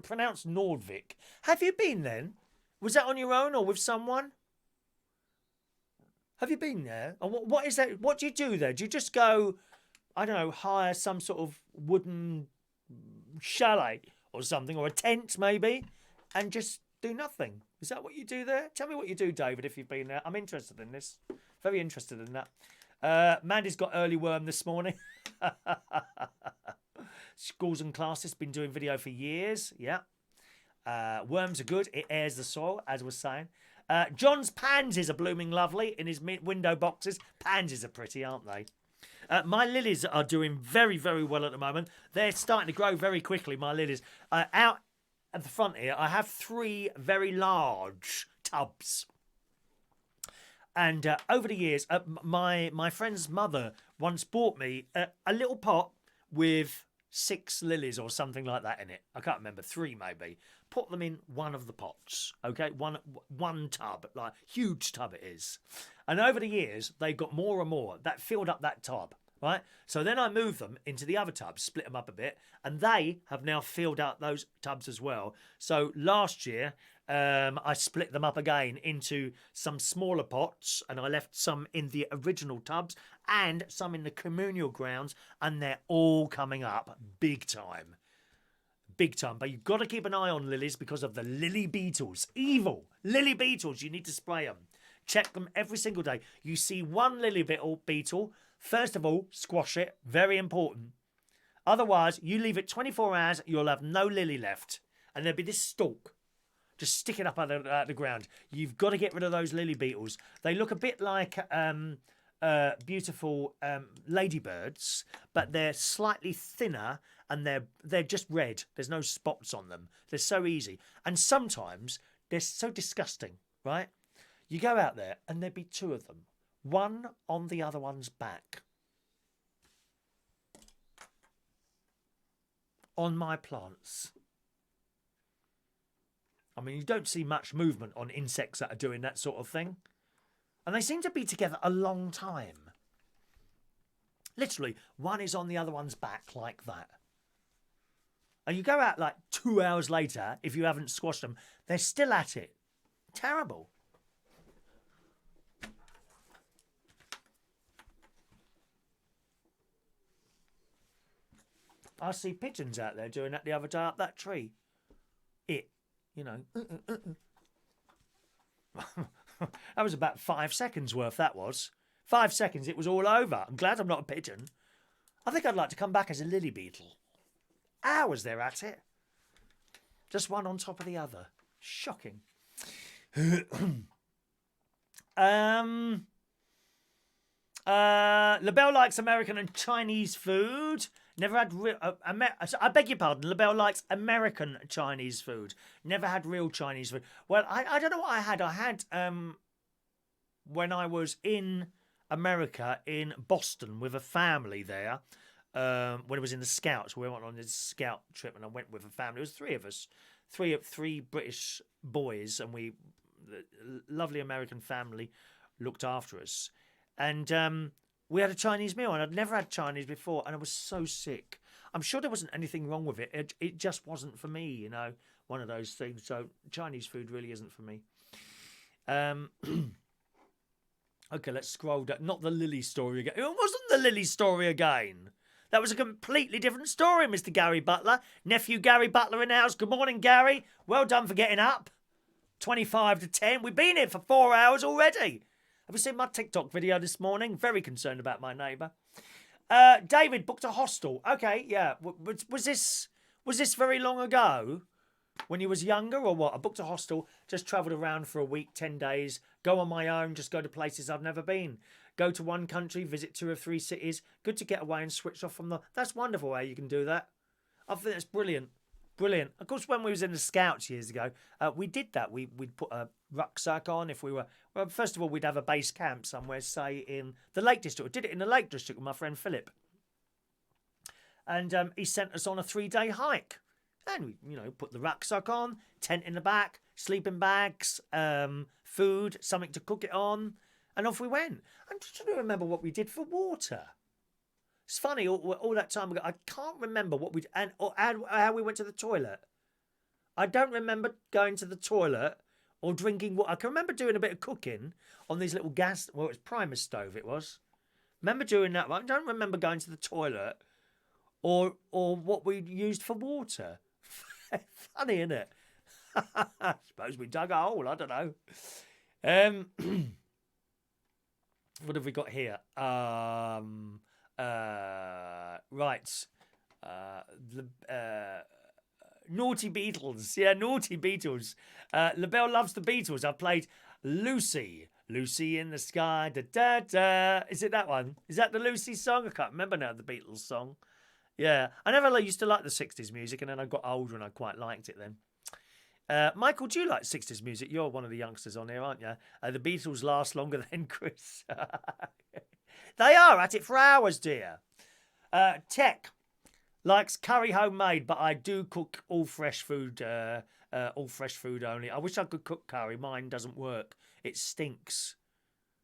pronounced Noordwijk. Have you been then? Was that on your own or with someone? Have you been there? And what is that? What do you do there? Do you just go, I don't know, hire some sort of wooden chalet or something, or a tent maybe, and just do nothing? Is that what you do there? Tell me what you do, David, if you've been there. I'm interested in this. Very interested in that. Mandy's got early worm this morning. Schools and classes, been doing video for years. Yeah. Worms are good. It airs the soil, as I was saying. John's pansies are blooming lovely in his window boxes. Pansies are pretty, aren't they? My lilies are doing very, very well at the moment. They're starting to grow very quickly, my lilies. Out at the front here, I have 3 very large tubs. And over the years, my friend's mother once bought me a little pot with 6 lilies or something like that in it. I can't remember, 3 maybe. Put them in one of the pots, okay? One tub, like huge tub it is. And over the years, they've got more and more. That filled up that tub, right? So then I moved them into the other tubs, split them up a bit, and they have now filled out those tubs as well. So last year, I split them up again into some smaller pots, and I left some in the original tubs and some in the communal grounds, and they're all coming up big time. Big time. But you've got to keep an eye on lilies because of the lily beetles. Evil lily beetles. You need to spray them. Check them every single day. You see one lily beetle, first of all, squash it. Very important. Otherwise, you leave it 24 hours, you'll have no lily left. And there'll be this stalk just sticking up out the ground. You've got to get rid of those lily beetles. They look a bit like beautiful ladybirds, but they're slightly thinner and they're just red. There's no spots on them. They're so easy. And sometimes they're so disgusting, right? You go out there and there'd be 2 of them, one on the other one's back. On my plants. I mean, you don't see much movement on insects that are doing that sort of thing. And they seem to be together a long time. Literally, one is on the other one's back like that. And you go out like 2 hours later, if you haven't squashed them, they're still at it. Terrible. I see pigeons out there doing that the other day up that tree. You know. That was about 5 seconds worth, that was. 5 seconds, it was all over. I'm glad I'm not a pigeon. I think I'd like to come back as a lily beetle. Hours they're at it. Just one on top of the other. Shocking. LaBelle likes American and Chinese food. Never had real. I beg your pardon. LaBelle likes American Chinese food. Never had real Chinese food. Well, I don't know what I had. I had when I was in America in Boston with a family there. When I was in the Scouts, we went on this Scout trip, and I went with a family. It was three of us, three British boys, and the lovely American family looked after us, and we had a Chinese meal, and I'd never had Chinese before, and I was so sick. I'm sure there wasn't anything wrong with it. It just wasn't for me, you know, one of those things. So Chinese food really isn't for me. Okay, let's scroll down. Not the Lily story again. It wasn't the Lily story again. That was a completely different story, Mr. Gary Butler. Nephew Gary Butler in the house. Good morning, Gary. Well done for getting up. 25 to 10. We've been here for 4 hours already. Have you seen my TikTok video this morning? Very concerned about my neighbour. David booked a hostel. Okay, yeah. Was this very long ago? When you was younger or what? I booked a hostel, just travelled around for a week, 10 days, go on my own, just go to places I've never been. Go to one country, visit 2 or 3 cities. Good to get away and switch off from the... That's wonderful how you can do that. I think that's brilliant. Brilliant. Of course, when we was in the Scouts years ago, we did that. We'd put a rucksack on if we were... Well, first of all, we'd have a base camp somewhere, say, in the Lake District. I did it in the Lake District with my friend Philip. And he sent us on a 3-day hike. And we, you know, put the rucksack on, tent in the back, sleeping bags, food, something to cook it on, and off we went. I'm just trying to remember what we did for water. It's funny, all that time ago, I can't remember what we or how we went to the toilet. I don't remember going to the toilet or drinking water. I can remember doing a bit of cooking on these little gas... Well, it was primer stove, it was. Remember doing that, but I don't remember going to the toilet or what we used for water. Funny, isn't it? I suppose we dug a hole, I don't know. What have we got here? Right. Naughty Beatles. Yeah, Naughty Beatles. LaBelle loves the Beatles. I played Lucy. Lucy in the sky. Da, da, da. Is it that one? Is that the Lucy song? I can't remember now, the Beatles song. Yeah. I never used to like the 60s music, and then I got older and I quite liked it then. Michael, do you like 60s music? You're one of the youngsters on here, aren't you? The Beatles last longer than Chris. They are at it for hours, dear. Tech likes curry homemade, but I do cook all fresh food. All fresh food only. I wish I could cook curry. Mine doesn't work. It stinks.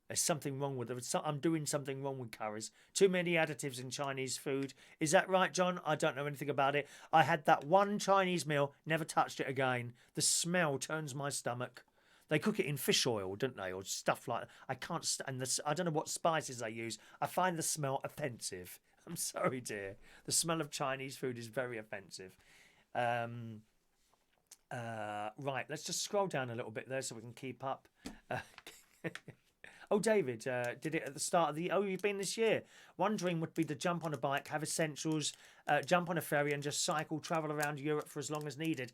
There's something wrong with it. I'm doing something wrong with curries. Too many additives in Chinese food. Is that right, John? I don't know anything about it. I had that one Chinese meal, never touched it again. The smell turns my stomach. They cook it in fish oil, don't they? Or stuff like that. I can't stand this. I don't know what spices they use. I find the smell offensive. I'm sorry, dear. The smell of Chinese food is very offensive. Right, let's just scroll down a little bit there so we can keep up. Oh, David did it at the start of the... Oh, you've been this year. One dream would be to jump on a bike, have essentials, jump on a ferry and just travel around Europe for as long as needed.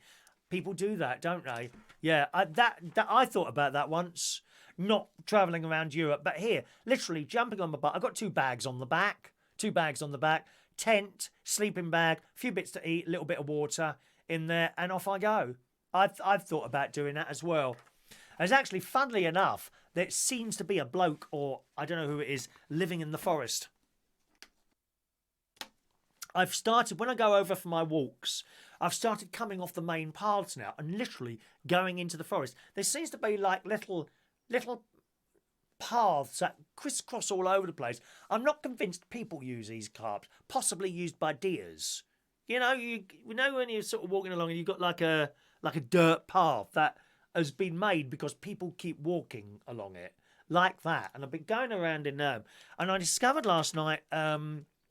People do that, don't they? Yeah, I thought about that once. Not travelling around Europe, but here, literally jumping on my bike. I've got 2 bags on the back. 2 bags on the back. Tent, sleeping bag, a few bits to eat, a little bit of water in there, and off I go. I've thought about doing that as well. There's actually, funnily enough, there seems to be a bloke, or I don't know who it is, living in the forest. I've started, when I go over for my walks, I've started coming off the main paths now and literally going into the forest. There seems to be like little paths that crisscross all over the place. I'm not convinced people use these paths, possibly used by deers. You know when you're sort of walking along and you've got like a dirt path that has been made because people keep walking along it like that. And I've been going around in them, and I discovered last night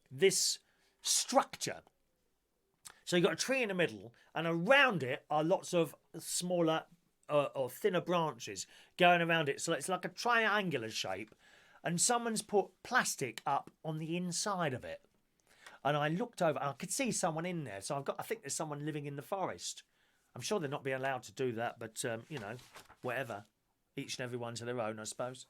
this structure. So you've got a tree in the middle, and around it are lots of smaller or thinner branches going around it. So it's like a triangular shape, and someone's put plastic up on the inside of it. And I looked over, and I could see someone in there. So I think there's someone living in the forest. I'm sure they're not being allowed to do that, but, you know, whatever. Each and every one to their own, I suppose.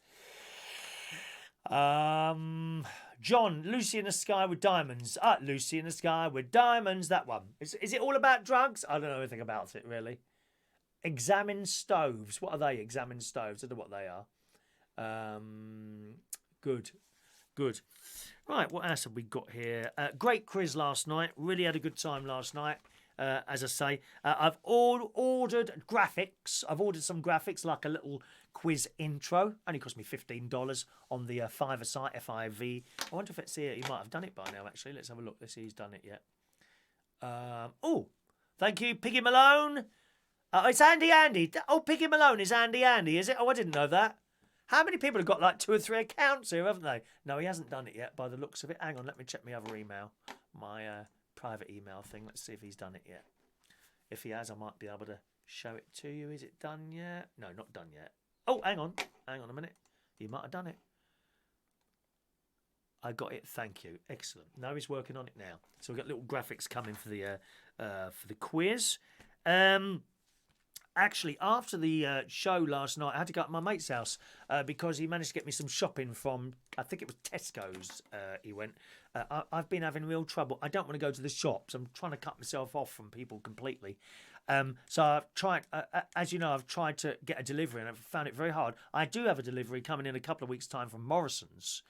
John, Lucy in the Sky with Diamonds. Lucy in the Sky with Diamonds, that one. Is it all about drugs? I don't know anything about it, really. Examine stoves. What are they? Examine stoves. I don't know what they are. Good. Right, what else have we got here? Great quiz last night. Really had a good time last night. As I say, I've ordered graphics. I've ordered some graphics, like a little quiz intro. Only cost me $15 on the Fiverr site, FIV. I wonder if it's here. He might have done it by now, actually. Let's have a look. Let's see if he's done it yet. Thank you, Piggy Malone. It's Andy. Oh, Piggy Malone is Andy, is it? Oh, I didn't know that. How many people have got like 2 or 3 accounts here, haven't they? No, he hasn't done it yet by the looks of it. Hang on, let me check my other email. My private email thing. Let's see if he's done it yet. If he has, I might be able to show it to you. Is it done yet? No, not done yet. Oh, hang on a minute. He might have done it. I got it. Thank you. Excellent. Now he's working on it now. So we've got little graphics coming for the quiz. Actually, after the show last night, I had to go up to my mate's house because he managed to get me some shopping from, I think it was Tesco's. He went. I've been having real trouble. I don't want to go to the shops. I'm trying to cut myself off from people completely. So I've tried, as you know, I've tried to get a delivery and I've found it very hard. I do have a delivery coming in a couple of weeks' time from Morrison's.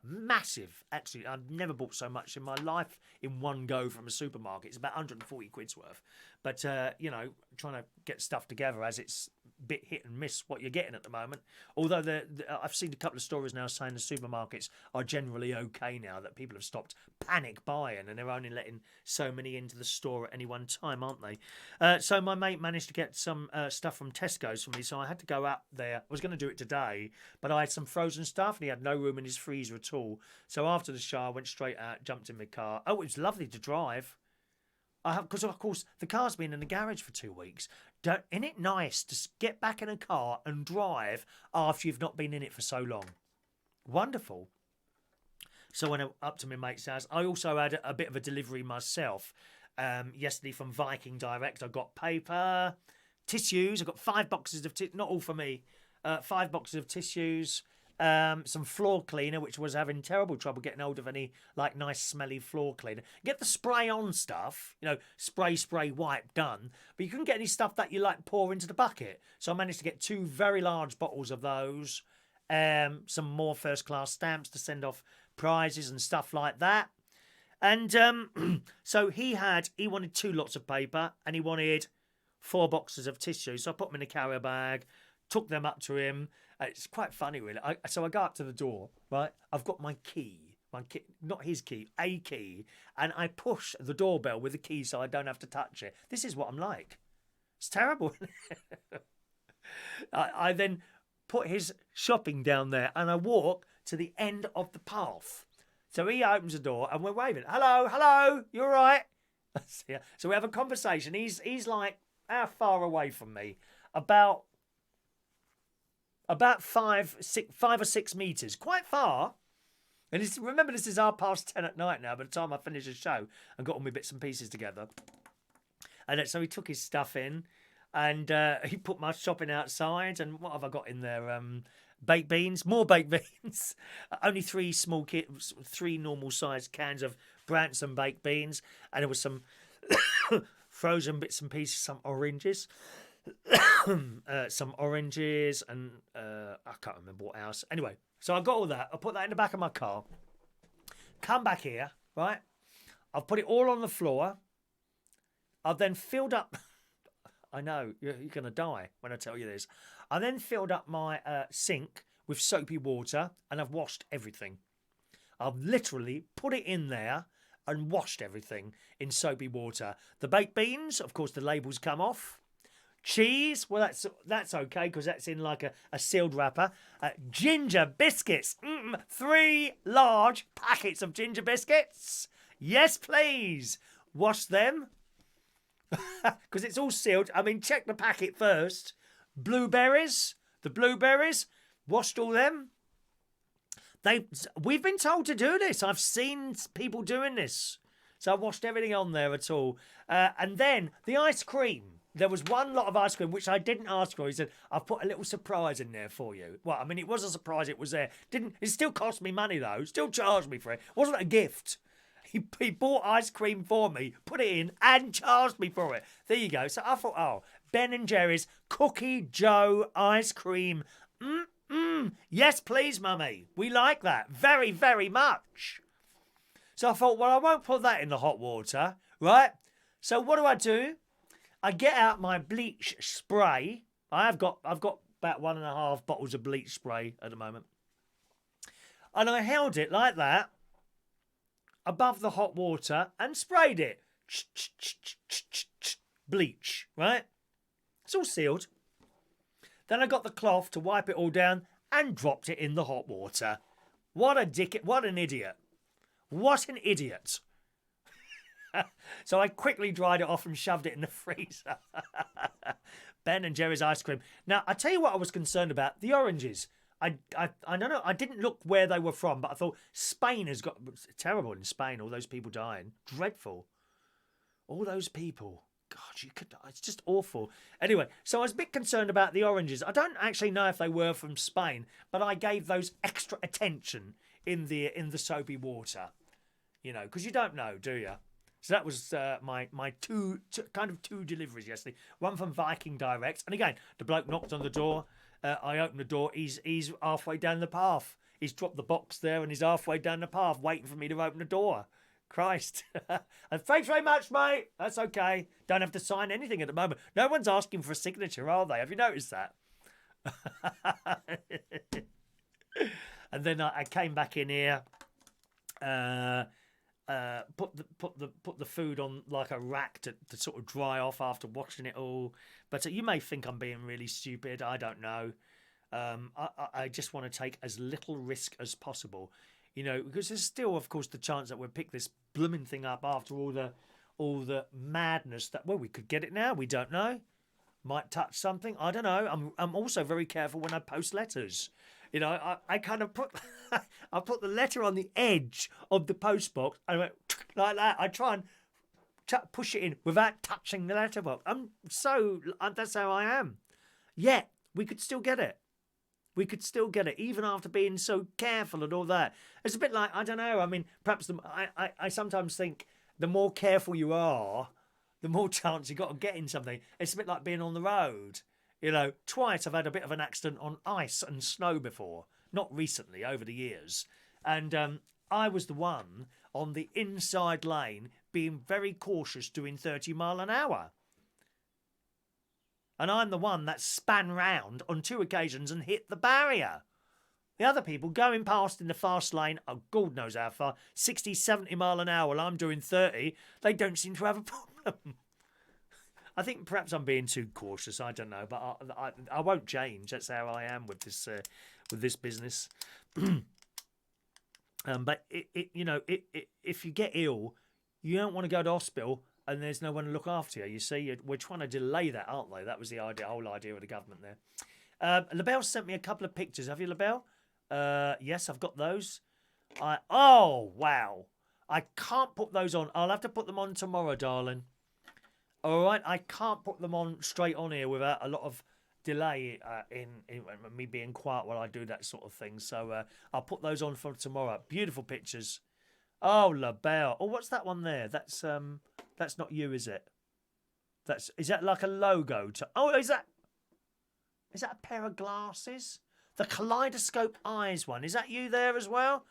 Massive, actually. I've never bought so much in my life in one go from a supermarket. It's about 140 quid's worth. But, trying to get stuff together as it's a bit hit and miss what you're getting at the moment. Although I've seen a couple of stories now saying the supermarkets are generally okay now, that people have stopped panic buying and they're only letting so many into the store at any one time, aren't they? So my mate managed to get some stuff from Tesco's for me, so I had to go up there. I was going to do it today, but I had some frozen stuff and he had no room in his freezer at all. So after the show, I went straight out, jumped in my car. Oh, it was lovely to drive. Because, of course, the car's been in the garage for 2 weeks. Isn't it nice to get back in a car and drive after you've not been in it for so long? Wonderful. So when I went up to my mate's house, I also had a bit of a delivery myself. Yesterday from Viking Direct, I got paper, tissues. I got 5 boxes of not all for me. 5 boxes of tissues. Some floor cleaner, which was having terrible trouble getting hold of any like nice smelly floor cleaner. Get the spray on stuff, spray, wipe, done. But you couldn't get any stuff that you like pour into the bucket. So I managed to get 2 very large bottles of those. Some more first class stamps to send off prizes and stuff like that. And so he wanted 2 lots of paper and he wanted 4 boxes of tissue. So I put them in a carrier bag, took them up to him. It's quite funny, really. So I go up to the door, right? I've got my key, not his key, a key, and I push the doorbell with the key so I don't have to touch it. This is what I'm like. It's terrible. I then put his shopping down there and I walk to the end of the path. So he opens the door and we're waving. Hello, you all right? So we have a conversation. He's like, how far away from me? About 5 or 6 metres, quite far. And remember, this is 10:30 at night now by the time I finish the show and got all my bits and pieces together. And so he took his stuff in and he put my shopping outside. And what have I got in there? Baked beans, more baked beans. Only 3 3 normal sized cans of Branson baked beans. And there was some frozen bits and pieces, some oranges. And I can't remember what else. Anyway, so I got all that. I put that in the back of my car. Come back here, right? I've put it all on the floor. I've then filled up. I know you're going to die when I tell you this. I then filled up my sink with soapy water and I've washed everything. I've literally put it in there and washed everything in soapy water. The baked beans, of course, the labels come off. Cheese, well, that's okay because that's in like a sealed wrapper. Ginger biscuits, 3 large packets of ginger biscuits. Yes, please. Wash them because it's all sealed. I mean, check the packet first. Blueberries, washed all them. We've been told to do this. I've seen people doing this. So I washed everything on there at all. And then the ice cream. there was one lot of ice cream which I didn't ask for. He said, "I've put a little surprise in there for you." Well, I mean, it was a surprise. It was there. Didn't it? Still cost me money though. Still charged me for it. Wasn't a gift. He bought ice cream for me, put it in, and charged me for it. There you go. So I thought, oh, Ben and Jerry's Cookie Joe ice cream. Yes, please, mummy. We like that very, very much. So I thought, well, I won't put that in the hot water, right? So what do? I get out my bleach spray. I've got about 1.5 bottles of bleach spray at the moment. And I held it like that above the hot water and sprayed it. Bleach, right? It's all sealed. Then I got the cloth to wipe it all down and dropped it in the hot water. What an idiot. What an idiot. So I quickly dried it off and shoved it in the freezer. Ben and Jerry's ice cream. Now, I tell you what I was concerned about. The oranges. I don't know. I didn't look where they were from, but I thought Spain has got... It's terrible in Spain, all those people dying. Dreadful. All those people. God, you could... It's just awful. Anyway, so I was a bit concerned about the oranges. I don't actually know if they were from Spain, but I gave those extra attention in the soapy water. You know, because you don't know, do you? So that was my two deliveries yesterday. One from Viking Direct. And again, the bloke knocked on the door. I opened the door. He's halfway down the path. He's dropped the box there and he's halfway down the path waiting for me to open the door. Christ. And thanks very much, mate. That's okay. Don't have to sign anything at the moment. No one's asking for a signature, are they? Have you noticed that? And then I came back in here. Put the food on like a rack to sort of dry off after washing it all. But you may think I'm being really stupid. I don't know. I just want to take as little risk as possible, you know, because there's still, of course, the chance that we'll pick this blooming thing up after all the madness that, well, we could get it now. We don't know. Might touch something. I don't know. I'm also very careful when I post letters. You know, I kind of put I put the letter on the edge of the post box and I went like that. I try and push it in without touching the letterbox. That's how I am. Yet we could still get it. We could still get it even after being so careful and all that. It's a bit like, I don't know. I mean, perhaps I sometimes think the more careful you are, the more chance you got of getting something. It's a bit like being on the road. You know, twice I've had a bit of an accident on ice and snow before. Not recently, over the years. And I was the one on the inside lane being very cautious doing 30 mile an hour. And I'm the one that span round on 2 occasions and hit the barrier. The other people going past in the fast lane, oh, God knows how far, 60, 70 mile an hour while I'm doing 30, they don't seem to have a problem. I think perhaps I'm being too cautious. I don't know, but I won't change. That's how I am with this business. But if you get ill, you don't want to go to hospital, and there's no one to look after you. You see, we're trying to delay that, aren't they? That was the whole idea of the government there. LaBelle sent me a couple of pictures. Have you, LaBelle? Yes, I've got those. Oh wow! I can't put those on. I'll have to put them on tomorrow, darling. All right, I can't put them on straight on here without a lot of delay in me being quiet while I do that sort of thing. So I'll put those on for tomorrow. Beautiful pictures. Oh, LaBelle. Oh, what's that one there? That's not you, is it? Is that like a logo? Is that a pair of glasses? The kaleidoscope eyes one. Is that you there as well?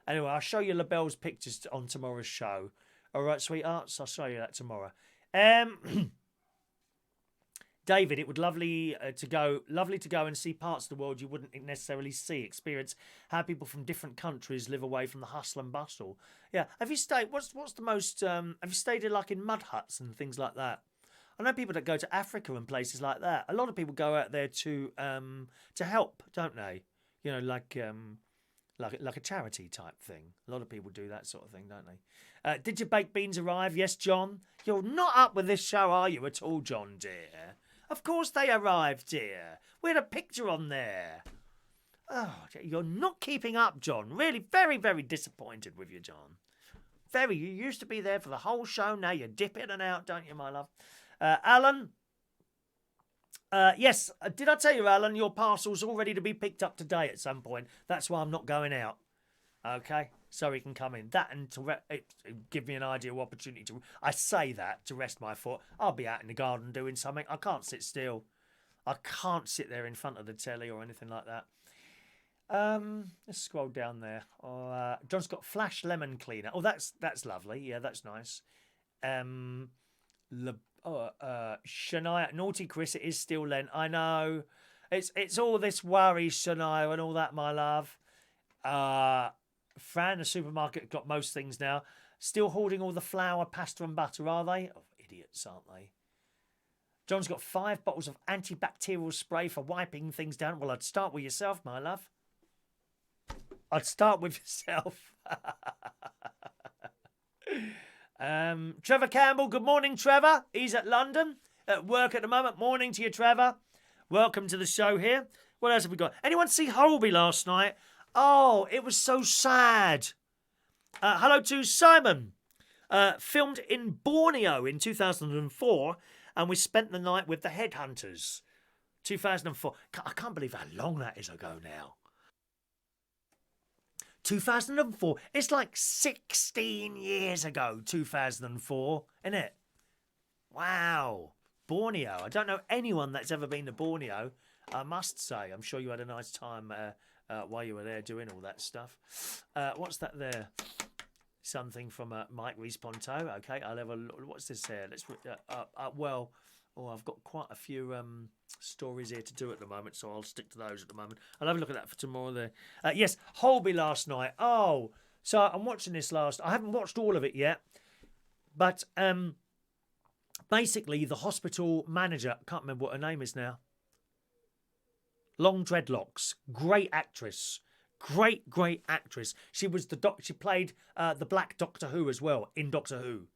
Anyway, I'll show you LaBelle's pictures on tomorrow's show. All right, sweethearts, I'll show you that tomorrow. David, it would lovely to go and see parts of the world you wouldn't necessarily see, experience how people from different countries live away from the hustle and bustle. Yeah, have you stayed? What's the most? Have you stayed in, like in mud huts and things like that? I know people that go to Africa and places like that. A lot of people go out there to help, don't they? You know, like a charity type thing. A lot of people do that sort of thing, don't they? Did your baked beans arrive? Yes, John. You're not up with this show, are you, at all, John, dear? Of course they arrived, dear. We had a picture on there. Oh, you're not keeping up, John. Really, very, very disappointed with you, John. Very. You used to be there for the whole show. Now you dip in and out, don't you, my love? Alan, Yes, did I tell you, Alan, your parcel's all ready to be picked up today at some point? That's why I'm not going out. Okay, so he can come in. That and to give me an ideal opportunity to. I say that to rest my foot. I'll be out in the garden doing something. I can't sit still. I can't sit there in front of the telly or anything like that. Let's scroll down there. John's got flash lemon cleaner. Oh, that's lovely. Yeah, that's nice. Shania, naughty Chris. It is still Lent. I know. It's all this worry, Shania, and all that, my love. Fran, the supermarket got most things now. Still hoarding all the flour, pasta, and butter, are they? Oh, idiots, aren't they? John's got 5 bottles of antibacterial spray for wiping things down. Well, I'd start with yourself, my love. I'd start with yourself. Trevor Campbell, good morning, Trevor. He's at London, at work at the moment. Morning to you, Trevor. Welcome to the show here. What else have we got? Anyone see Holby last night? Oh, it was so sad. Hello to Simon. Filmed in Borneo in 2004, and we spent the night with the Headhunters. 2004. I can't believe how long that is ago now. 2004. It's like 16 years ago, 2004, isn't it? Wow. Borneo. I don't know anyone that's ever been to Borneo, I must say. I'm sure you had a nice time while you were there doing all that stuff. What's that there? Something from Mike Rees-Ponto. Okay, I'll have a look. What's this here? Let's. I've got quite a few stories here to do at the moment, so I'll stick to those at the moment. I'll have a look at that for tomorrow there. Yes, Holby last night. Oh, so I'm watching this last. I haven't watched all of it yet, but basically the hospital manager, can't remember what her name is now. Long dreadlocks, great actress. Great actress. She was she played the Black Doctor Who as well in Doctor Who.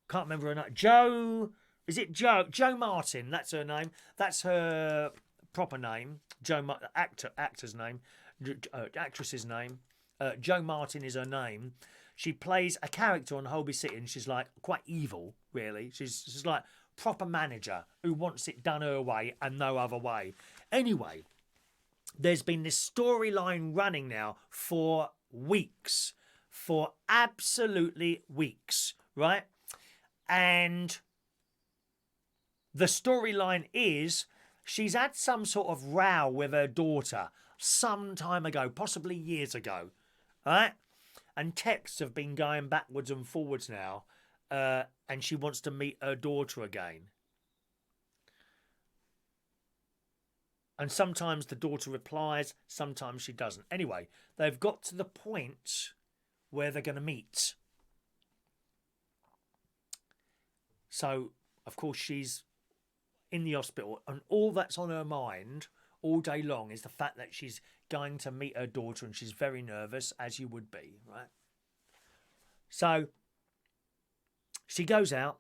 Can't remember her name. Jo. Is it Jo? Jo Martin. That's her name. That's her proper name. Actor's name. Actress's name. Jo Martin is her name. She plays a character on Holby City, and she's like quite evil, really. She's like proper manager who wants it done her way and no other way. Anyway, there's been this storyline running now for weeks. For absolutely weeks, right? And the storyline is she's had some sort of row with her daughter some time ago, possibly years ago, right? And texts have been going backwards and forwards now, and she wants to meet her daughter again. And sometimes the daughter replies, sometimes she doesn't. Anyway, they've got to the point where they're going to meet. So, of course, she's in the hospital, and all that's on her mind all day long is the fact that she's going to meet her daughter, and she's very nervous, as you would be, right? So, she goes out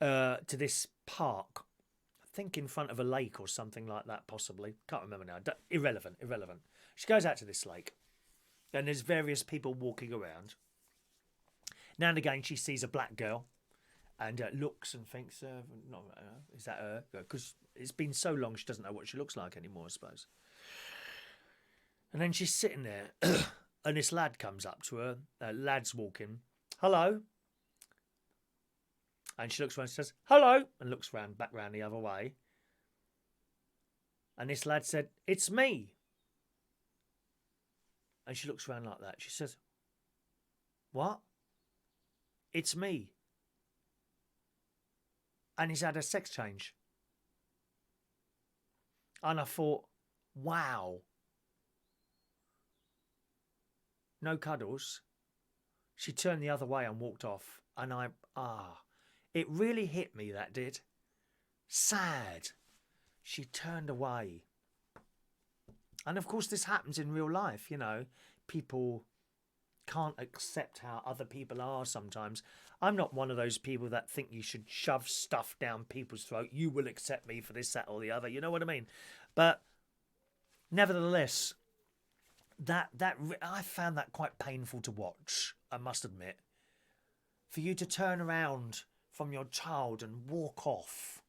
to this park, I think in front of a lake or something like that, possibly. Can't remember now. Irrelevant. She goes out to this lake, and there's various people walking around. Now and again, she sees a black girl, and looks and thinks, is that her? Because it's been so long, she doesn't know what she looks like anymore, I suppose. And then she's sitting there, and this lad comes up to her. Lad's walking. Hello. And she looks around and says, hello, and looks back round the other way. And this lad said, it's me. And she looks around like that. She says, what? It's me. And he's had a sex change. And I thought, wow. No cuddles. She turned the other way and walked off. And it really hit me, that did. Sad. She turned away. And of course this happens in real life, you know. People can't accept how other people are sometimes. I'm not one of those people that think you should shove stuff down people's throat. You will accept me for this, that or the other. You know what I mean? But nevertheless, that I found that quite painful to watch, I must admit. For you to turn around from your child and walk off.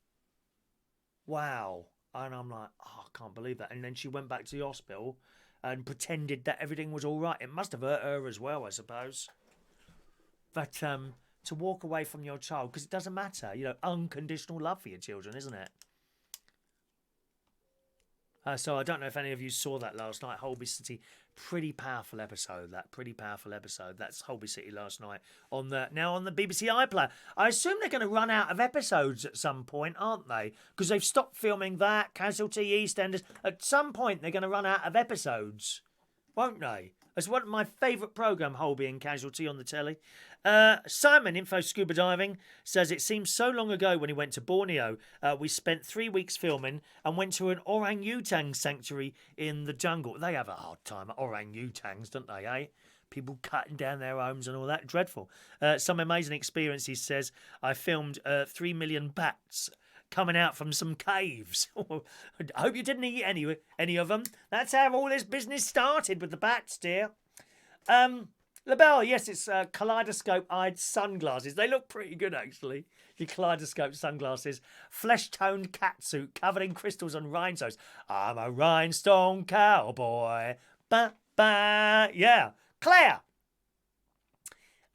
Wow. And I'm like, oh, I can't believe that. And then she went back to the hospital and pretended that everything was all right. It must have hurt her as well, I suppose. But to walk away from your child, because it doesn't matter, unconditional love for your children, isn't it? So I don't know if any of you saw that last night, Holby City. Pretty powerful episode. Pretty powerful episode. That's Holby City last night on the BBC iPlayer. I assume they're going to run out of episodes at some point, aren't they? Because they've stopped filming that Casualty, EastEnders. At some point, they're going to run out of episodes, won't they? It's one of my favourite programme, Holby and Casualty on the telly. Simon, Info Scuba Diving, says it seems so long ago when he went to Borneo. We spent 3 weeks filming and went to an orangutan sanctuary in the jungle. They have a hard time at orangutans, don't they, eh? People cutting down their homes and all that. Dreadful. Some amazing experience, he says. I filmed 3 million bats coming out from some caves. I hope you didn't eat any of them. That's how all this business started with the bats, dear. LaBelle, yes, it's kaleidoscope-eyed sunglasses. They look pretty good, actually. Your kaleidoscope sunglasses. Flesh-toned catsuit covered in crystals and rhinestones. I'm a rhinestone cowboy. Ba-ba. Yeah. Claire.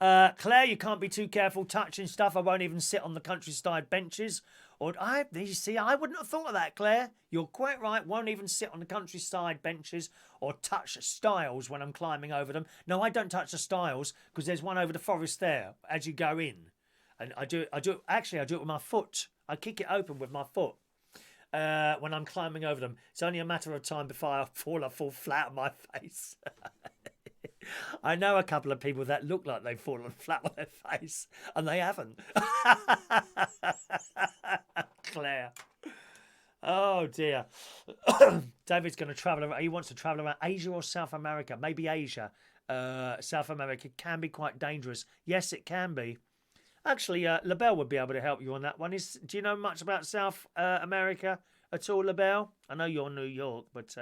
Claire, you can't be too careful touching stuff. I won't even sit on the countryside benches. You see, I wouldn't have thought of that, Claire. You're quite right. Won't even sit on the countryside benches or touch stiles when I'm climbing over them. No, I don't touch the stiles because there's one over the forest there as you go in. And I do it with my foot. I kick it open with my foot when I'm climbing over them. It's only a matter of time before I fall flat on my face. I know a couple of people that look like they've fallen flat on their face, and they haven't. Claire. Oh, dear. David's going to travel around. He wants to travel around Asia or South America. Maybe Asia. South America can be quite dangerous. Yes, it can be. Actually, LaBelle would be able to help you on that one. Do you know much about South America at all, LaBelle? I know you're New York, but...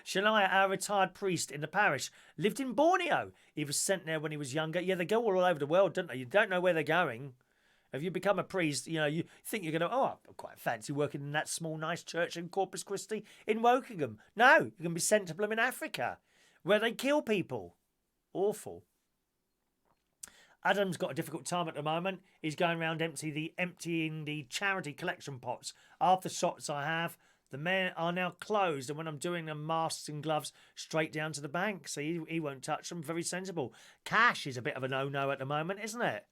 Shania, our retired priest in the parish, lived in Borneo. He was sent there when he was younger. Yeah, they go all over the world, don't they? You don't know where they're going. If you become a priest, you think you're going to, I quite fancy working in that small, nice church in Corpus Christi in Wokingham. No, you can be sent to blooming Africa, where they kill people. Awful. Adam's got a difficult time at the moment. He's going around emptying the charity collection pots. After shots I have, the men are now closed, and when I'm doing them, masks and gloves straight down to the bank. So he won't touch them. Very sensible. Cash is a bit of a no-no at the moment, isn't it?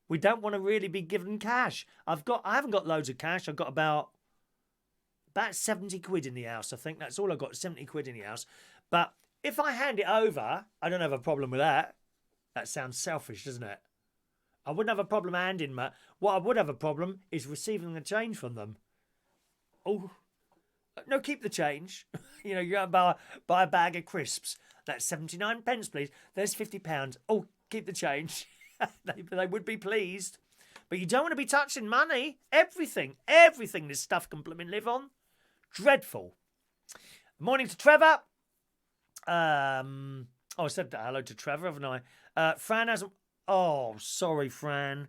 We don't want to really be given cash. I haven't got loads of cash. I've got about 70 quid in the house. I think that's all I've got, 70 quid in the house. But if I hand it over, I don't have a problem with that. That sounds selfish, doesn't it? I wouldn't have a problem handing them. What I would have a problem is receiving the change from them. Oh, no, keep the change. You go and buy a bag of crisps. That's 79 pence, please. There's £50. Oh, keep the change. They would be pleased. But you don't want to be touching money. Everything this stuff can blooming live on. Dreadful. Morning to Trevor. I said hello to Trevor, haven't I? Fran hasn't... Oh, sorry, Fran.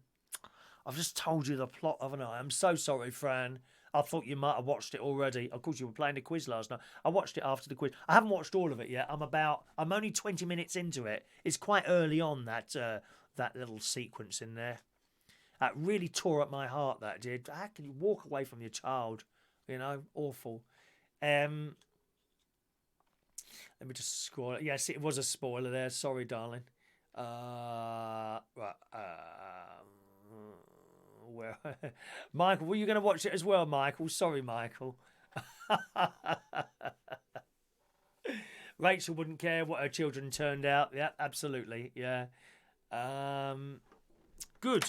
I've just told you the plot, haven't I? I'm so sorry, Fran. I thought you might have watched it already. Of course, you were playing the quiz last night. I watched it after the quiz. I haven't watched all of it yet. I'm only 20 minutes into it. It's quite early on, that little sequence in there. That really tore up my heart, that did. How can you walk away from your child? Awful. Let me just scroll. Yes, it was a spoiler there. Sorry, darling. Right. Where? Michael, were you going to watch it as well, Michael? Sorry, Michael. Rachel wouldn't care what her children turned out. Yeah, absolutely. Yeah. Good.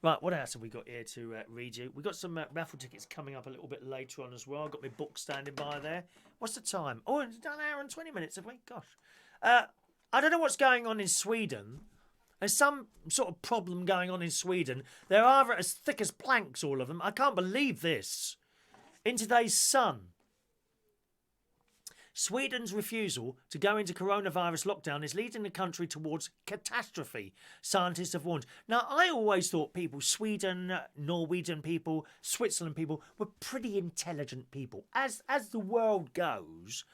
Right, what else have we got here to read you? We've got some raffle tickets coming up a little bit later on as well. I've got my book standing by there. What's the time? Oh, it's done an hour and 20 minutes, have we? Gosh. I don't know what's going on in Sweden. There's some sort of problem going on in Sweden. They're either as thick as planks, all of them. I can't believe this. In today's Sun, Sweden's refusal to go into coronavirus lockdown is leading the country towards catastrophe, scientists have warned. Now, I always thought people, Sweden, Norwegian people, Switzerland people, were pretty intelligent people. As the world goes,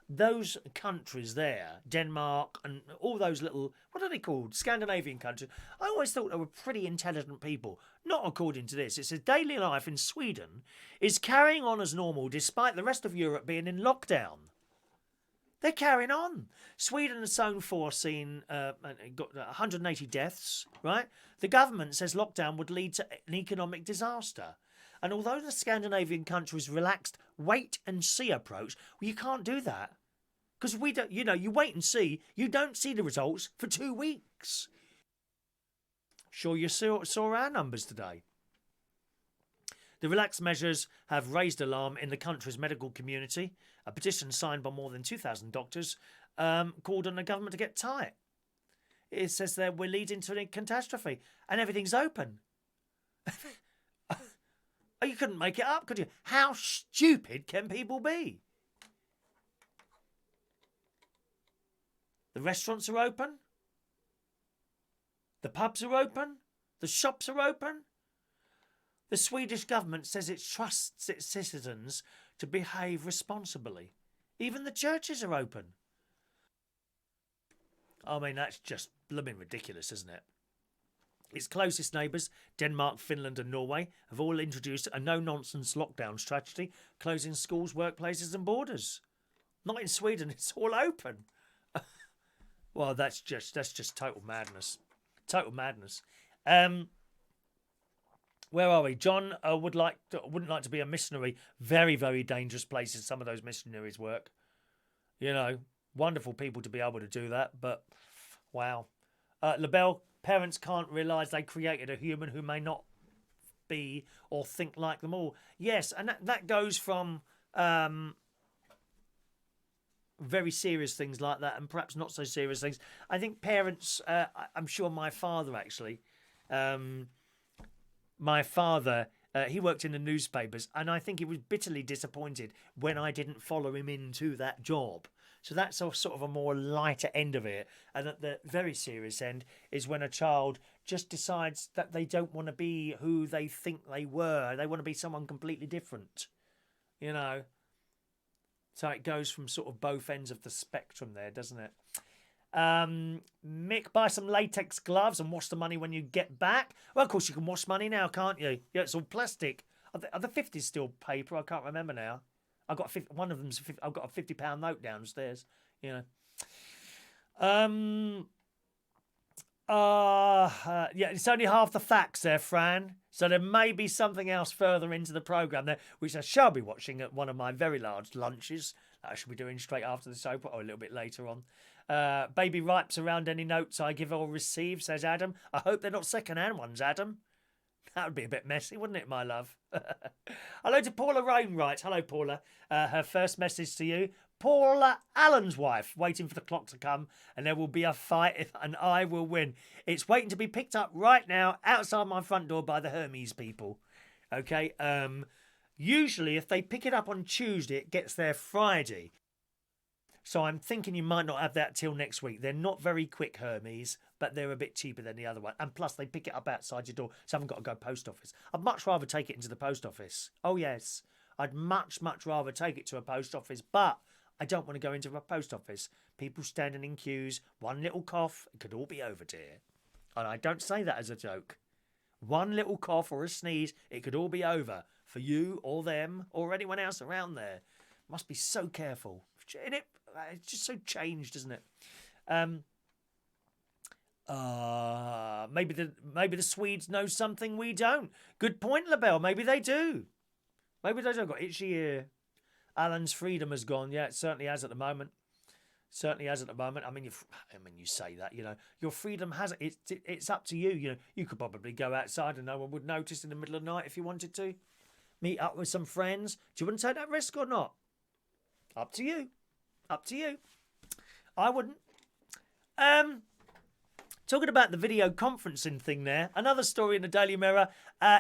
those countries there, Denmark and all those little, what are they called, Scandinavian countries, I always thought they were pretty intelligent people. Not according to this. It says daily life in Sweden is carrying on as normal despite the rest of Europe being in lockdown. They're carrying on. Sweden has so far seen got 180 deaths, right? The government says lockdown would lead to an economic disaster. And although the Scandinavian countries relaxed wait and see approach, well, you can't do that. Because we don't, you wait and see, you don't see the results for 2 weeks. Sure, you saw our numbers today. The relaxed measures have raised alarm in the country's medical community. A petition signed by more than 2,000 doctors called on the government to get tight. It says that we're leading to a catastrophe and everything's open. You couldn't make it up, could you? How stupid can people be? The restaurants are open. The pubs are open. The shops are open. The Swedish government says it trusts its citizens to behave responsibly. Even the churches are open. I mean, that's just blooming ridiculous, isn't it? Its closest neighbours, Denmark, Finland and Norway, have all introduced a no-nonsense lockdown strategy, closing schools, workplaces and borders. Not in Sweden, it's all open. Well, that's just total madness. Total madness. Where are we? John wouldn't like to be a missionary. Very, very dangerous places some of those missionaries work. Wonderful people to be able to do that, but wow. LaBelle, parents can't realise they created a human who may not be or think like them all. Yes, and that goes from very serious things like that and perhaps not so serious things. I think parents, I'm sure my father actually, he worked in the newspapers and I think he was bitterly disappointed when I didn't follow him into that job. So that's sort of a more lighter end of it. And at the very serious end is when a child just decides that they don't want to be who they think they were. They want to be someone completely different, So it goes from sort of both ends of the spectrum there, doesn't it? Mick, buy some latex gloves and wash the money when you get back. Well, of course you can wash money now, can't you? Yeah, it's all plastic. Are the 50s still paper? I can't remember now. I've got one of them's. I've got a £50 note downstairs. Yeah, it's only half the facts there, Fran. So there may be something else further into the programme there, which I shall be watching at one of my very large lunches that I shall be doing straight after the soap or a little bit later on. Baby ripes around any notes I give or receive, says Adam. I hope they're not second-hand ones, Adam. That would be a bit messy, wouldn't it, my love? Hello to Paula Rainwright. Hello, Paula. Her first message to you. Paula Allen's wife, waiting for the clock to come, and there will be a fight, and I will win. It's waiting to be picked up right now outside my front door by the Hermes people. Okay? Usually, if they pick it up on Tuesday, it gets there Friday. So I'm thinking you might not have that till next week. They're not very quick, Hermes, but they're a bit cheaper than the other one. And plus, they pick it up outside your door, so I haven't got to go post office. I'd much rather take it into the post office. Oh, yes. I'd much, much rather take it to a post office, but I don't want to go into a post office. People standing in queues, one little cough, it could all be over, dear. And I don't say that as a joke. One little cough or a sneeze, it could all be over for you or them or anyone else around there. Must be so careful. It's just so changed, isn't it? Maybe the Swedes know something we don't. Good point, LaBelle. Maybe they do. Maybe they don't. Got itchy ear. Alan's freedom has gone. Yeah, it certainly has at the moment. Certainly has at the moment. I mean, you say that, your freedom has it. It's up to you. You could probably go outside and no one would notice in the middle of the night if you wanted to. Meet up with some friends. Do you want to take that risk or not? Up to you. Up to you. I wouldn't. Talking about the video conferencing thing there, another story in the Daily Mirror.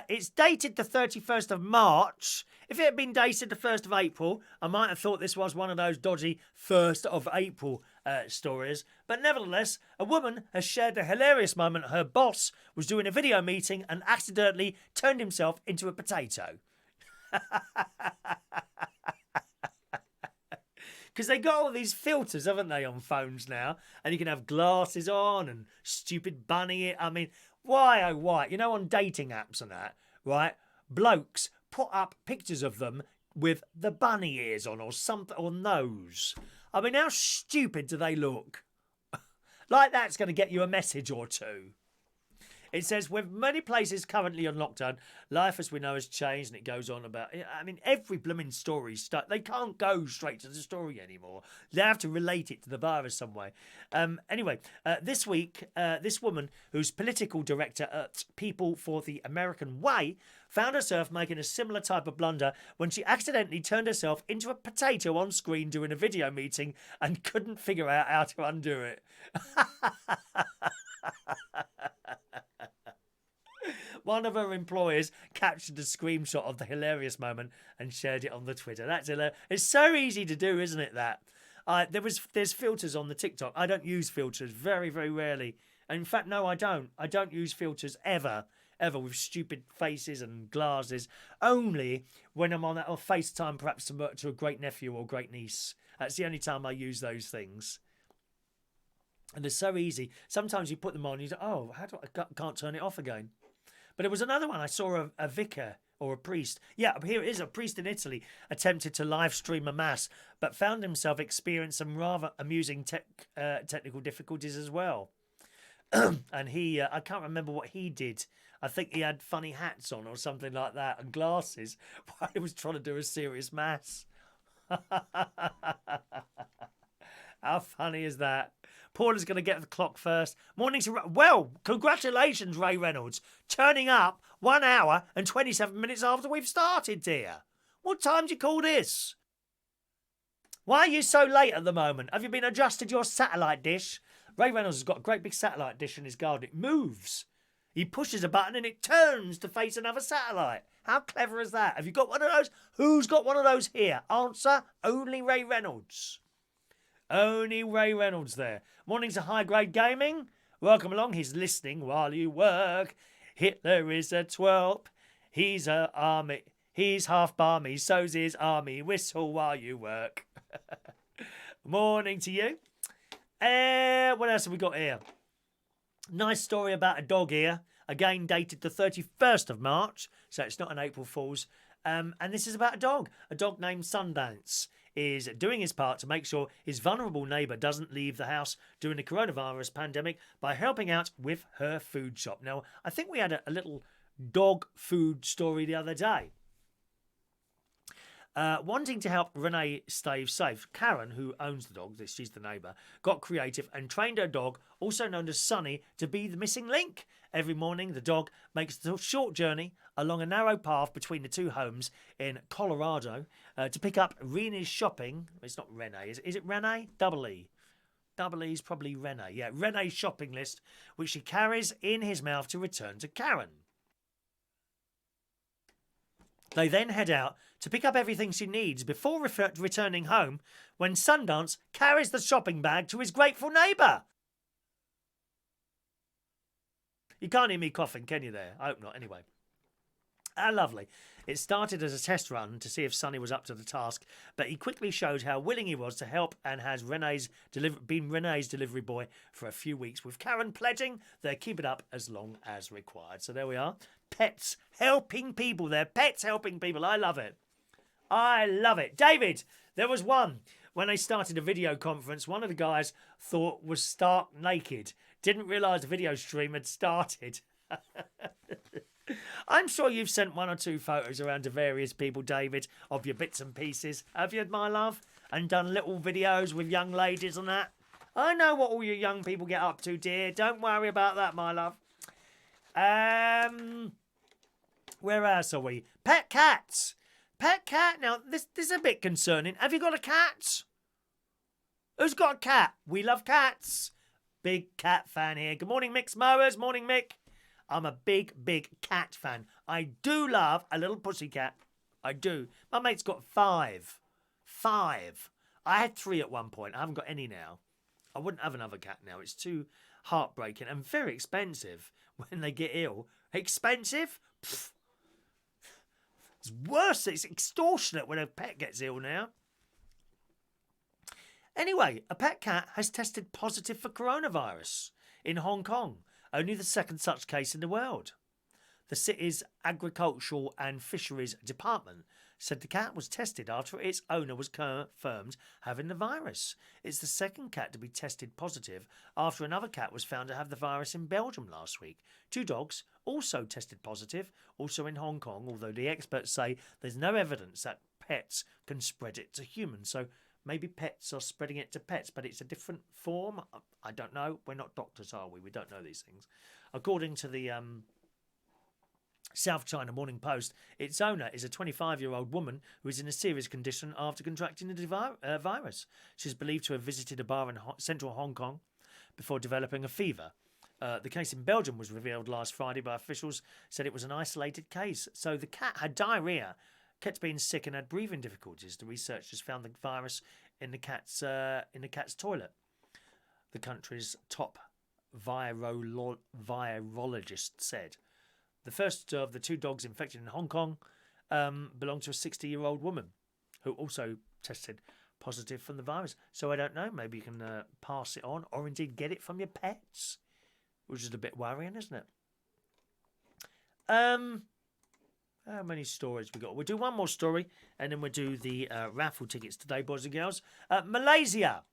It's dated the 31st of March. If it had been dated the 1st of April, I might have thought this was one of those dodgy 1st of April stories. But nevertheless, a woman has shared a hilarious moment. Her boss was doing a video meeting and accidentally turned himself into a potato. Because they got all these filters, haven't they, on phones now? And you can have glasses on and stupid bunny. I mean, why, oh, why? You know, on dating apps and that, right? Blokes put up pictures of them with the bunny ears on or something, or nose. I mean, how stupid do they look? Like that's going to get you a message or two. It says, with many places currently on lockdown, life as we know has changed, and it goes on about, I mean, every blooming story, they can't go straight to the story anymore. They have to relate it to the virus some way. Anyway, this week, this woman, who's political director at People for the American Way, found herself making a similar type of blunder when she accidentally turned herself into a potato on screen during a video meeting and couldn't figure out how to undo it. One of her employers captured a screenshot of the hilarious moment and shared it on the Twitter. That's hilarious. It's so easy to do, isn't it, that? There's filters on the TikTok. I don't use filters very, very rarely. In fact, no, I don't. I don't use filters ever with stupid faces and glasses. Only when I'm on that or FaceTime perhaps to a great nephew or great niece. That's the only time I use those things. And they're so easy. Sometimes you put them on and you say, oh, I can't turn it off again. But it was another one. I saw a vicar or a priest. Yeah, here it is. A priest in Italy attempted to live stream a mass, but found himself experiencing some rather amusing technical difficulties as well. And he, I can't remember what he did. I think he had funny hats on or something like that and glasses while he was trying to do a serious mass. How funny is that? Paula's going to get the clock first. Morning to... Well, congratulations, Ray Reynolds. Turning up 1 hour and 27 minutes after we've started, dear. What time do you call this? Why are you so late at the moment? Have you been adjusted your satellite dish? Ray Reynolds has got a great big satellite dish in his garden. It moves. He pushes a button and it turns to face another satellite. How clever is that? Have you got one of those? Who's got one of those here? Answer, only Ray Reynolds. Only Ray Reynolds there. Mornings to High Grade Gaming. Welcome along. He's listening while you work. Hitler is a twelp. He's a army. He's half barmy. So's his army. Whistle while you work. Morning to you. What else have we got here? Nice story about a dog here. Again, dated the 31st of March. So it's not an April Fool's. And this is about a dog. A dog named Sundance is doing his part to make sure his vulnerable neighbour doesn't leave the house during the coronavirus pandemic by helping out with her food shop. Now, I think we had a little dog food story the other day. Wanting to help Renee stay safe, Karen, who owns the dog, she's the neighbour, got creative and trained her dog, also known as Sunny, to be the missing link. Every morning, the dog makes a short journey along a narrow path between the two homes in Colorado to pick up Renee's shopping. It's not Renee, is it Renee? Double E. Double E's probably Renee. Yeah, Renee's shopping list, which she carries in his mouth to return to Karen. They then head out to pick up everything she needs before returning home when Sundance carries the shopping bag to his grateful neighbour. You can't hear me coughing, can you there? I hope not, anyway. Lovely. It started as a test run to see if Sonny was up to the task, but he quickly showed how willing he was to help and has been Renee's delivery boy for a few weeks, with Karen pledging they'll keep it up as long as required. So there we are. Pets helping people. They're pets helping people. I love it. I love it. David, there was one. When they started a video conference, one of the guys thought was stark naked. Didn't realise the video stream had started. I'm sure you've sent 1 or 2 photos around to various people, David, of your bits and pieces. Have you, my love? And done little videos with young ladies and that? I know what all you young people get up to, dear. Don't worry about that, my love. Where else are we? Pet cats. Pet cat. Now, this is a bit concerning. Have you got a cat? Who's got a cat? We love cats. Big cat fan here. Good morning, Mick's Mowers. Morning, Mick. I'm a big, big cat fan. I do love a little pussycat. I do. My mate's got 5. 5. I had 3 at one point. I haven't got any now. I wouldn't have another cat now. It's too heartbreaking and very expensive when they get ill. Expensive? Pfft. It's worse. It's extortionate when a pet gets ill now. Anyway, a pet cat has tested positive for coronavirus in Hong Kong. Only the second such case in the world. The city's Agricultural and Fisheries Department said the cat was tested after its owner was confirmed having the virus. It's the second cat to be tested positive after another cat was found to have the virus in Belgium last week. 2 dogs also tested positive, also in Hong Kong, although the experts say there's no evidence that pets can spread it to humans. So maybe pets are spreading it to pets, but it's a different form. I don't know. We're not doctors, are we? We don't know these things. According to the South China Morning Post, its owner is a 25-year-old woman who is in a serious condition after contracting the virus. She's believed to have visited a bar in central Hong Kong before developing a fever. The case in Belgium was revealed last Friday by officials, said it was an isolated case. So the cat had diarrhea, kept being sick and had breathing difficulties. The researchers found the virus in the cat's toilet. The country's top virologist said. The first of the 2 dogs infected in Hong Kong belonged to a 60-year-old woman who also tested positive from the virus. So I don't know, maybe you can pass it on or indeed get it from your pets, which is a bit worrying, isn't it? How many stories we got? We'll do one more story and then we'll do the raffle tickets today, boys and girls. Malaysia.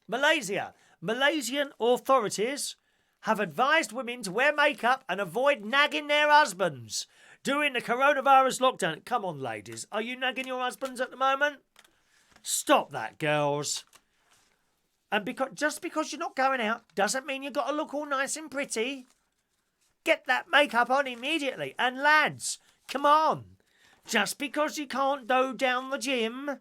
Malaysian authorities have advised women to wear makeup and avoid nagging their husbands during the coronavirus lockdown. Come on, ladies. Are you nagging your husbands at the moment? Stop that, girls. And just because you're not going out doesn't mean you've got to look all nice and pretty. Get that makeup on immediately. And lads, come on. Just because you can't go down the gym,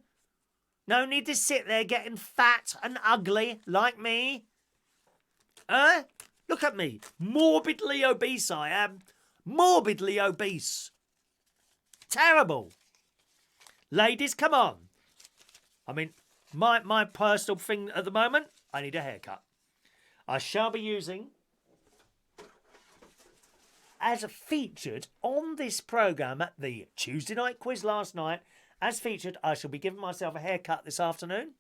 no need to sit there getting fat and ugly like me. Look at me. Morbidly obese I am. Morbidly obese. Terrible. Ladies, come on. I mean, my personal thing at the moment, I need a haircut. I shall be using, as featured on this programme at the Tuesday night quiz last night, as featured, I shall be giving myself a haircut this afternoon.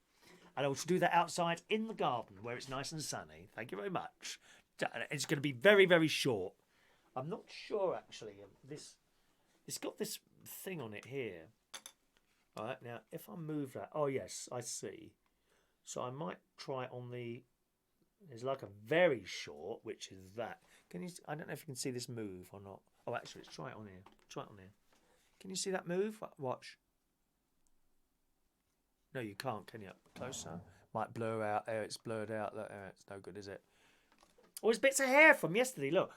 And I will do that outside in the garden where it's nice and sunny. Thank you very much. It's going to be very, very short. I'm not sure, actually. It's got this thing on it here. All right, now, if I move that... Oh, yes, I see. So I might try it on the... There's like a very short, which is that. Can you? I don't know if you can see this move or not. Oh, actually, let's try it on here. Try it on here. Can you see that move? Watch. No, you can't, can you? Closer. Might blur out. There, it's blurred out. It's no good, is it? Oh, there's bits of hair from yesterday, look.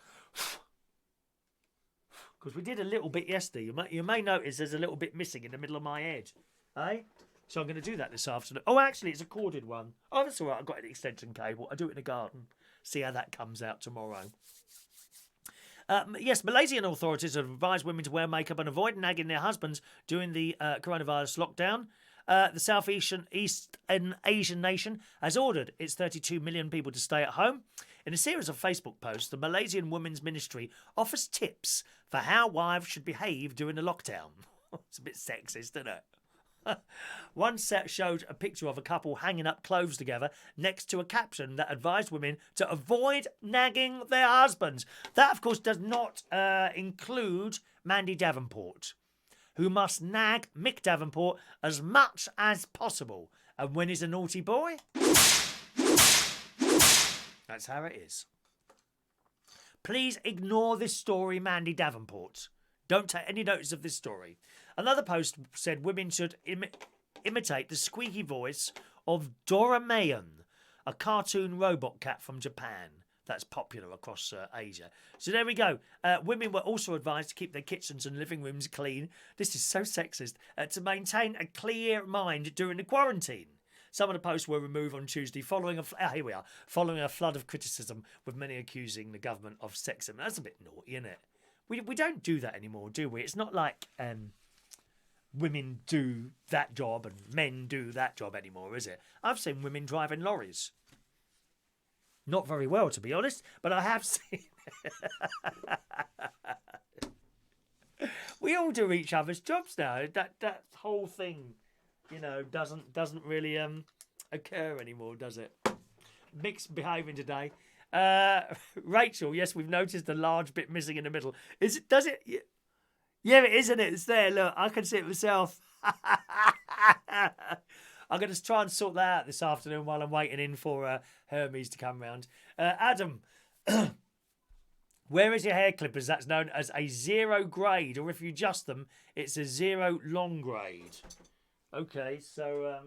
Because we did a little bit yesterday. You may notice there's a little bit missing in the middle of my head. Eh? So I'm going to do that this afternoon. Oh, actually, it's a corded one. Oh, that's all right. I've got an extension cable. I do it in the garden. See how that comes out tomorrow. Yes, Malaysian authorities have advised women to wear makeup and avoid nagging their husbands during the coronavirus lockdown. The Southeast Asian nation has ordered its 32 million people to stay at home. In a series of Facebook posts, the Malaysian Women's Ministry offers tips for how wives should behave during the lockdown. It's a bit sexist, isn't it? One set showed a picture of a couple hanging up clothes together next to a caption that advised women to avoid nagging their husbands. That, of course, does not include Mandy Davenport, who must nag Mick Davenport as much as possible. And when he's a naughty boy, that's how it is. Please ignore this story, Mandy Davenport. Don't take any notice of this story. Another post said women should imitate the squeaky voice of Doraemon, a cartoon robot cat from Japan that's popular across Asia. So there we go. Women were also advised to keep their kitchens and living rooms clean. This is so sexist. To maintain a clear mind during the quarantine. Some of the posts were removed on Tuesday following here we are, following a flood of criticism, with many accusing the government of sexism. That's a bit naughty, isn't it? We don't do that anymore, do we? It's not like women do that job and men do that job anymore, is it? I've seen women driving lorries. Not very well, to be honest, but I have seen. We all do each other's jobs now. That whole thing, you know, doesn't really occur anymore, does it? Mixed behaving today. Rachel, yes, we've noticed a large bit missing in the middle. Is it? Does it? Yeah, it isn't it? It's there. Look, I can see it myself. I'm going to try and sort that out this afternoon while I'm waiting in for Hermes to come round. Adam, where is your hair clippers? That's known as a 0 grade, or if you adjust them, it's a 0 long grade. Okay, so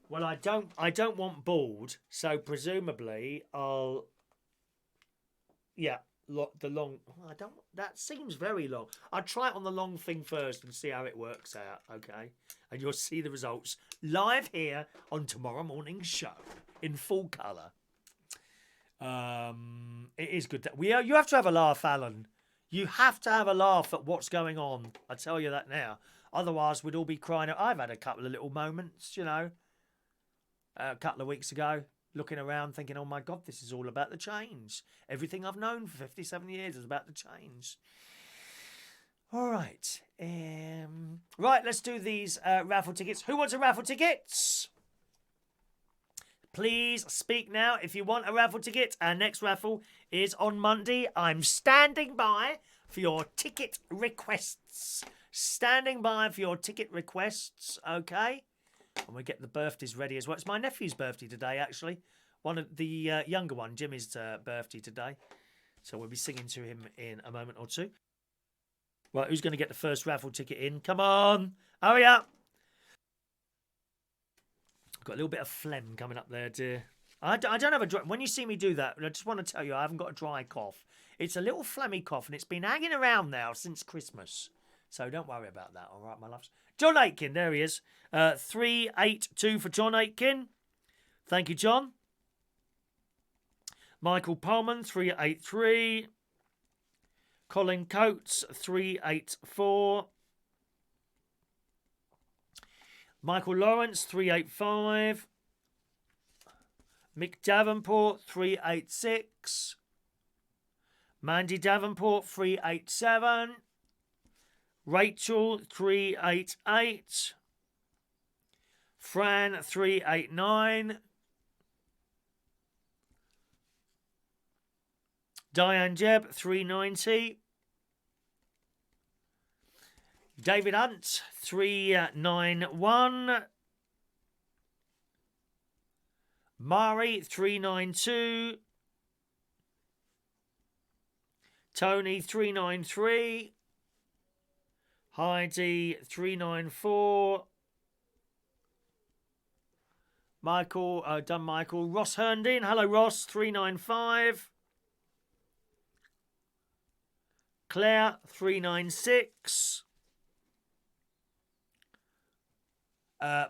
well, I don't want bald, so presumably I'll the long. I don't. That seems very long. I'll try it on the long thing first and see how it works out. Okay, and you'll see the results live here on tomorrow morning's show in full colour. It is good. You have to have a laugh, Alan. You have to have a laugh at what's going on. I tell you that now. Otherwise, we'd all be crying out. I've had a couple of little moments, you know, a couple of weeks ago. Looking around thinking, oh my God, this is all about the change. Everything I've known for 57 years is about the change. All right. Right, let's do these raffle tickets. Who wants a raffle ticket? Please speak now if you want a raffle ticket. Our next raffle is on Monday. I'm standing by for your ticket requests. Standing by for your ticket requests, okay? And we get the birthdays ready as well. It's my nephew's birthday today, actually. One of the younger one, Jimmy's birthday today. So we'll be singing to him in a moment or two. Right, who's going to get the first raffle ticket in? Come on, hurry up. I've got a little bit of phlegm coming up there, dear. I don't have a dry... When you see me do that, I just want to tell you I haven't got a dry cough. It's a little phlegmy cough, and it's been hanging around now since Christmas. So don't worry about that, all right, my loves? John Aitken, there he is. 382 for John Aitken. Thank you, John. Michael Pullman, 383. Colin Coates, 384. Michael Lawrence, 385. Mick Davenport, 386. Mandy Davenport, 387. Rachel, 388. Fran, 389. Diane Jebb, 390. David Hunt, 391. Mari, 392. Tony, 393. Heidi, 394. Michael, done Michael. Ross Herndon, hello Ross, 395. Claire, 396.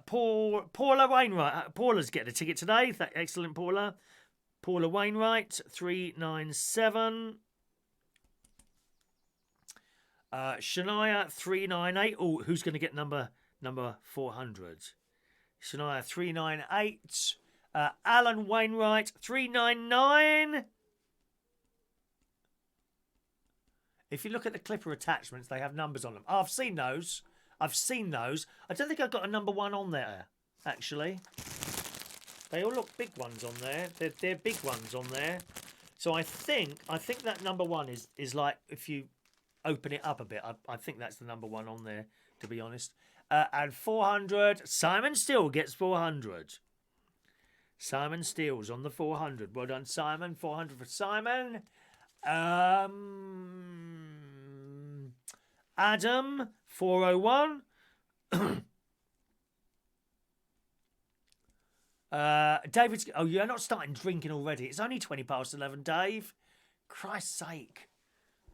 Paula Wainwright. Paula's getting a ticket today. Excellent, Paula. Paula Wainwright, 397. Shania, 398. Oh, who's going to get number 400? Shania, 398. Alan Wainwright, 399. If you look at the clipper attachments, they have numbers on them. Oh, I've seen those. I don't think I've got a number 1 on there, actually. They all look big ones on there. They're big ones on there. So I think that number 1 is like, if you open it up a bit, I think that's the number 1 on there, to be honest. And 400, Simon Steele gets 400. Simon Steele's on the 400. Well done, Simon. 400 for Simon. Adam, 401. David's... Oh, you're not starting drinking already. It's only 20 past 11, Dave. Christ's sake.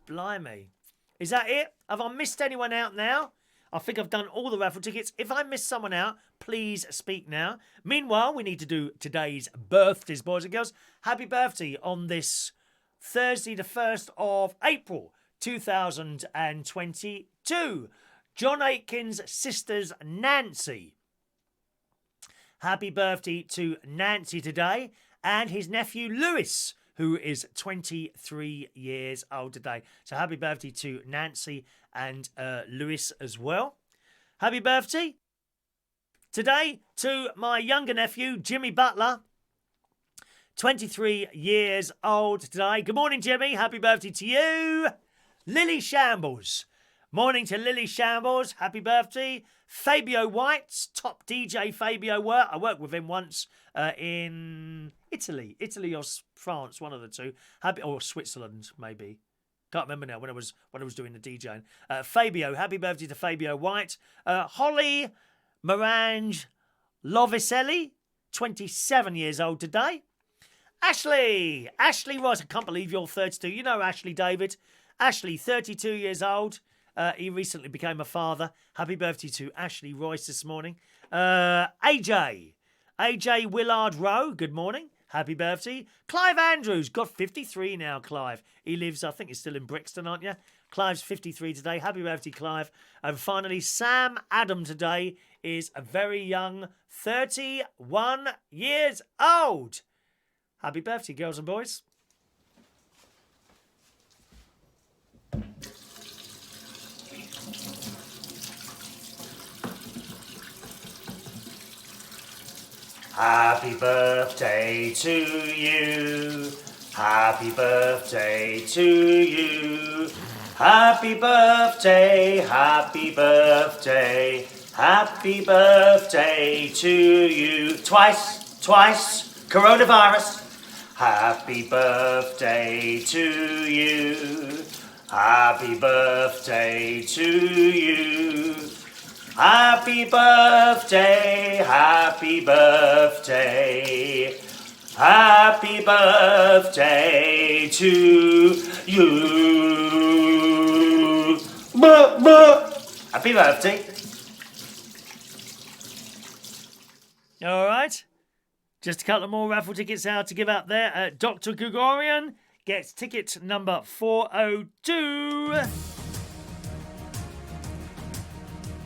Blimey. Is that it? Have I missed anyone out now? I think I've done all the raffle tickets. If I miss someone out, please speak now. Meanwhile, we need to do today's birthdays, boys and girls. Happy birthday on this Thursday, the 1st of April, 2022. John Aitken's sister's Nancy. Happy birthday to Nancy today. And his nephew Lewis, who is 23 years old today. So happy birthday to Nancy and Lewis as well. Happy birthday today to my younger nephew, Jimmy Butler, 23 years old today. Good morning, Jimmy. Happy birthday to you. Lily Shambles. Morning to Lily Shambles. Happy birthday. Fabio White, top DJ Fabio. I worked with him once in Italy or France, one of the two. Or Switzerland, maybe. Can't remember now when I was doing the DJing. Fabio, happy birthday to Fabio White. Holly Morange Loviselli, 27 years old today. Ashley Ross, I can't believe you're 32. You know Ashley David. Ashley, 32 years old. He recently became a father. Happy birthday to Ashley Royce this morning. AJ Willard Rowe, good morning. Happy birthday. Clive Andrews, got 53 now, Clive. He lives, I think he's still in Brixton, aren't you? Clive's 53 today. Happy birthday, Clive. And finally, Sam Adam today is a very young 31 years old. Happy birthday, girls and boys. Happy birthday to you. Happy birthday to you. Happy birthday, happy birthday, happy birthday to you. Twice, coronavirus. Happy birthday to you. Happy birthday to you. Happy birthday, happy birthday, happy birthday to you. Happy birthday. All right. Just a couple more raffle tickets out to give out there. Dr. Gregorian gets ticket number 402.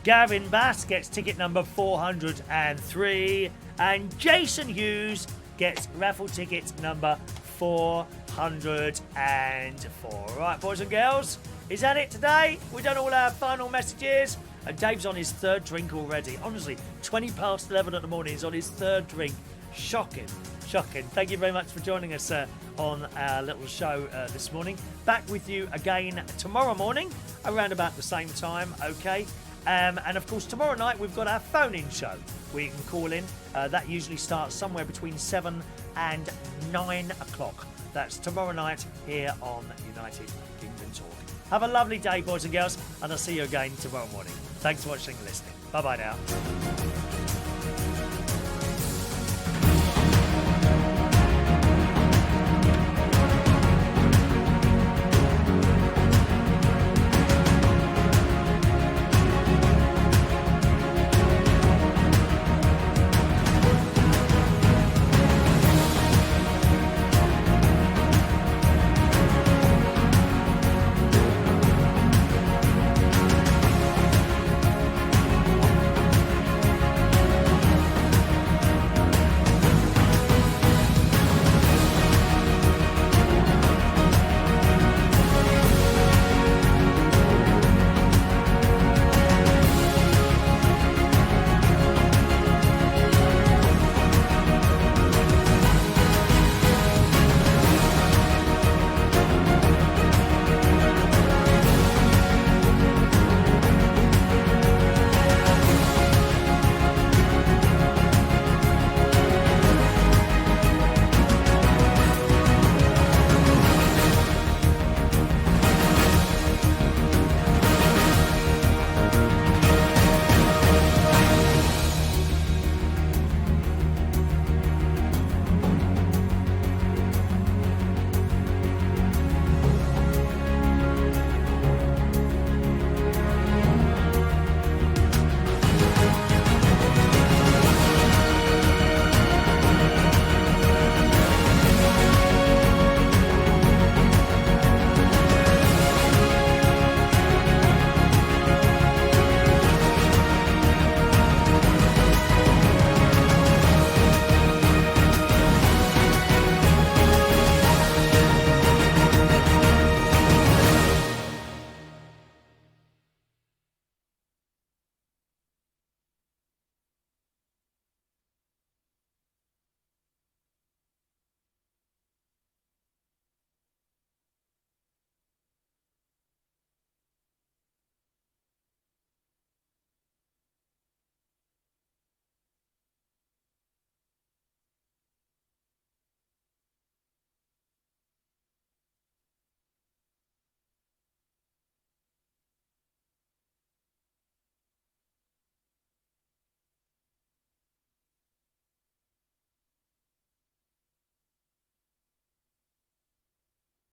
Gavin Bass gets ticket number 403. And Jason Hughes gets raffle ticket number 404. All right, boys and girls, is that it today? We've done all our final messages. And Dave's on his third drink already. Honestly, 20 past 11 in the morning, he's on his third drink. Shocking. Thank you very much for joining us on our little show this morning. Back with you again tomorrow morning, around about the same time, okay? And of course, tomorrow night we've got our phone-in show where you can call in. That usually starts somewhere between 7 and 9 o'clock. That's tomorrow night here on United Kingdom Talk. Have a lovely day, boys and girls, and I'll see you again tomorrow morning. Thanks for watching and listening. Bye-bye now.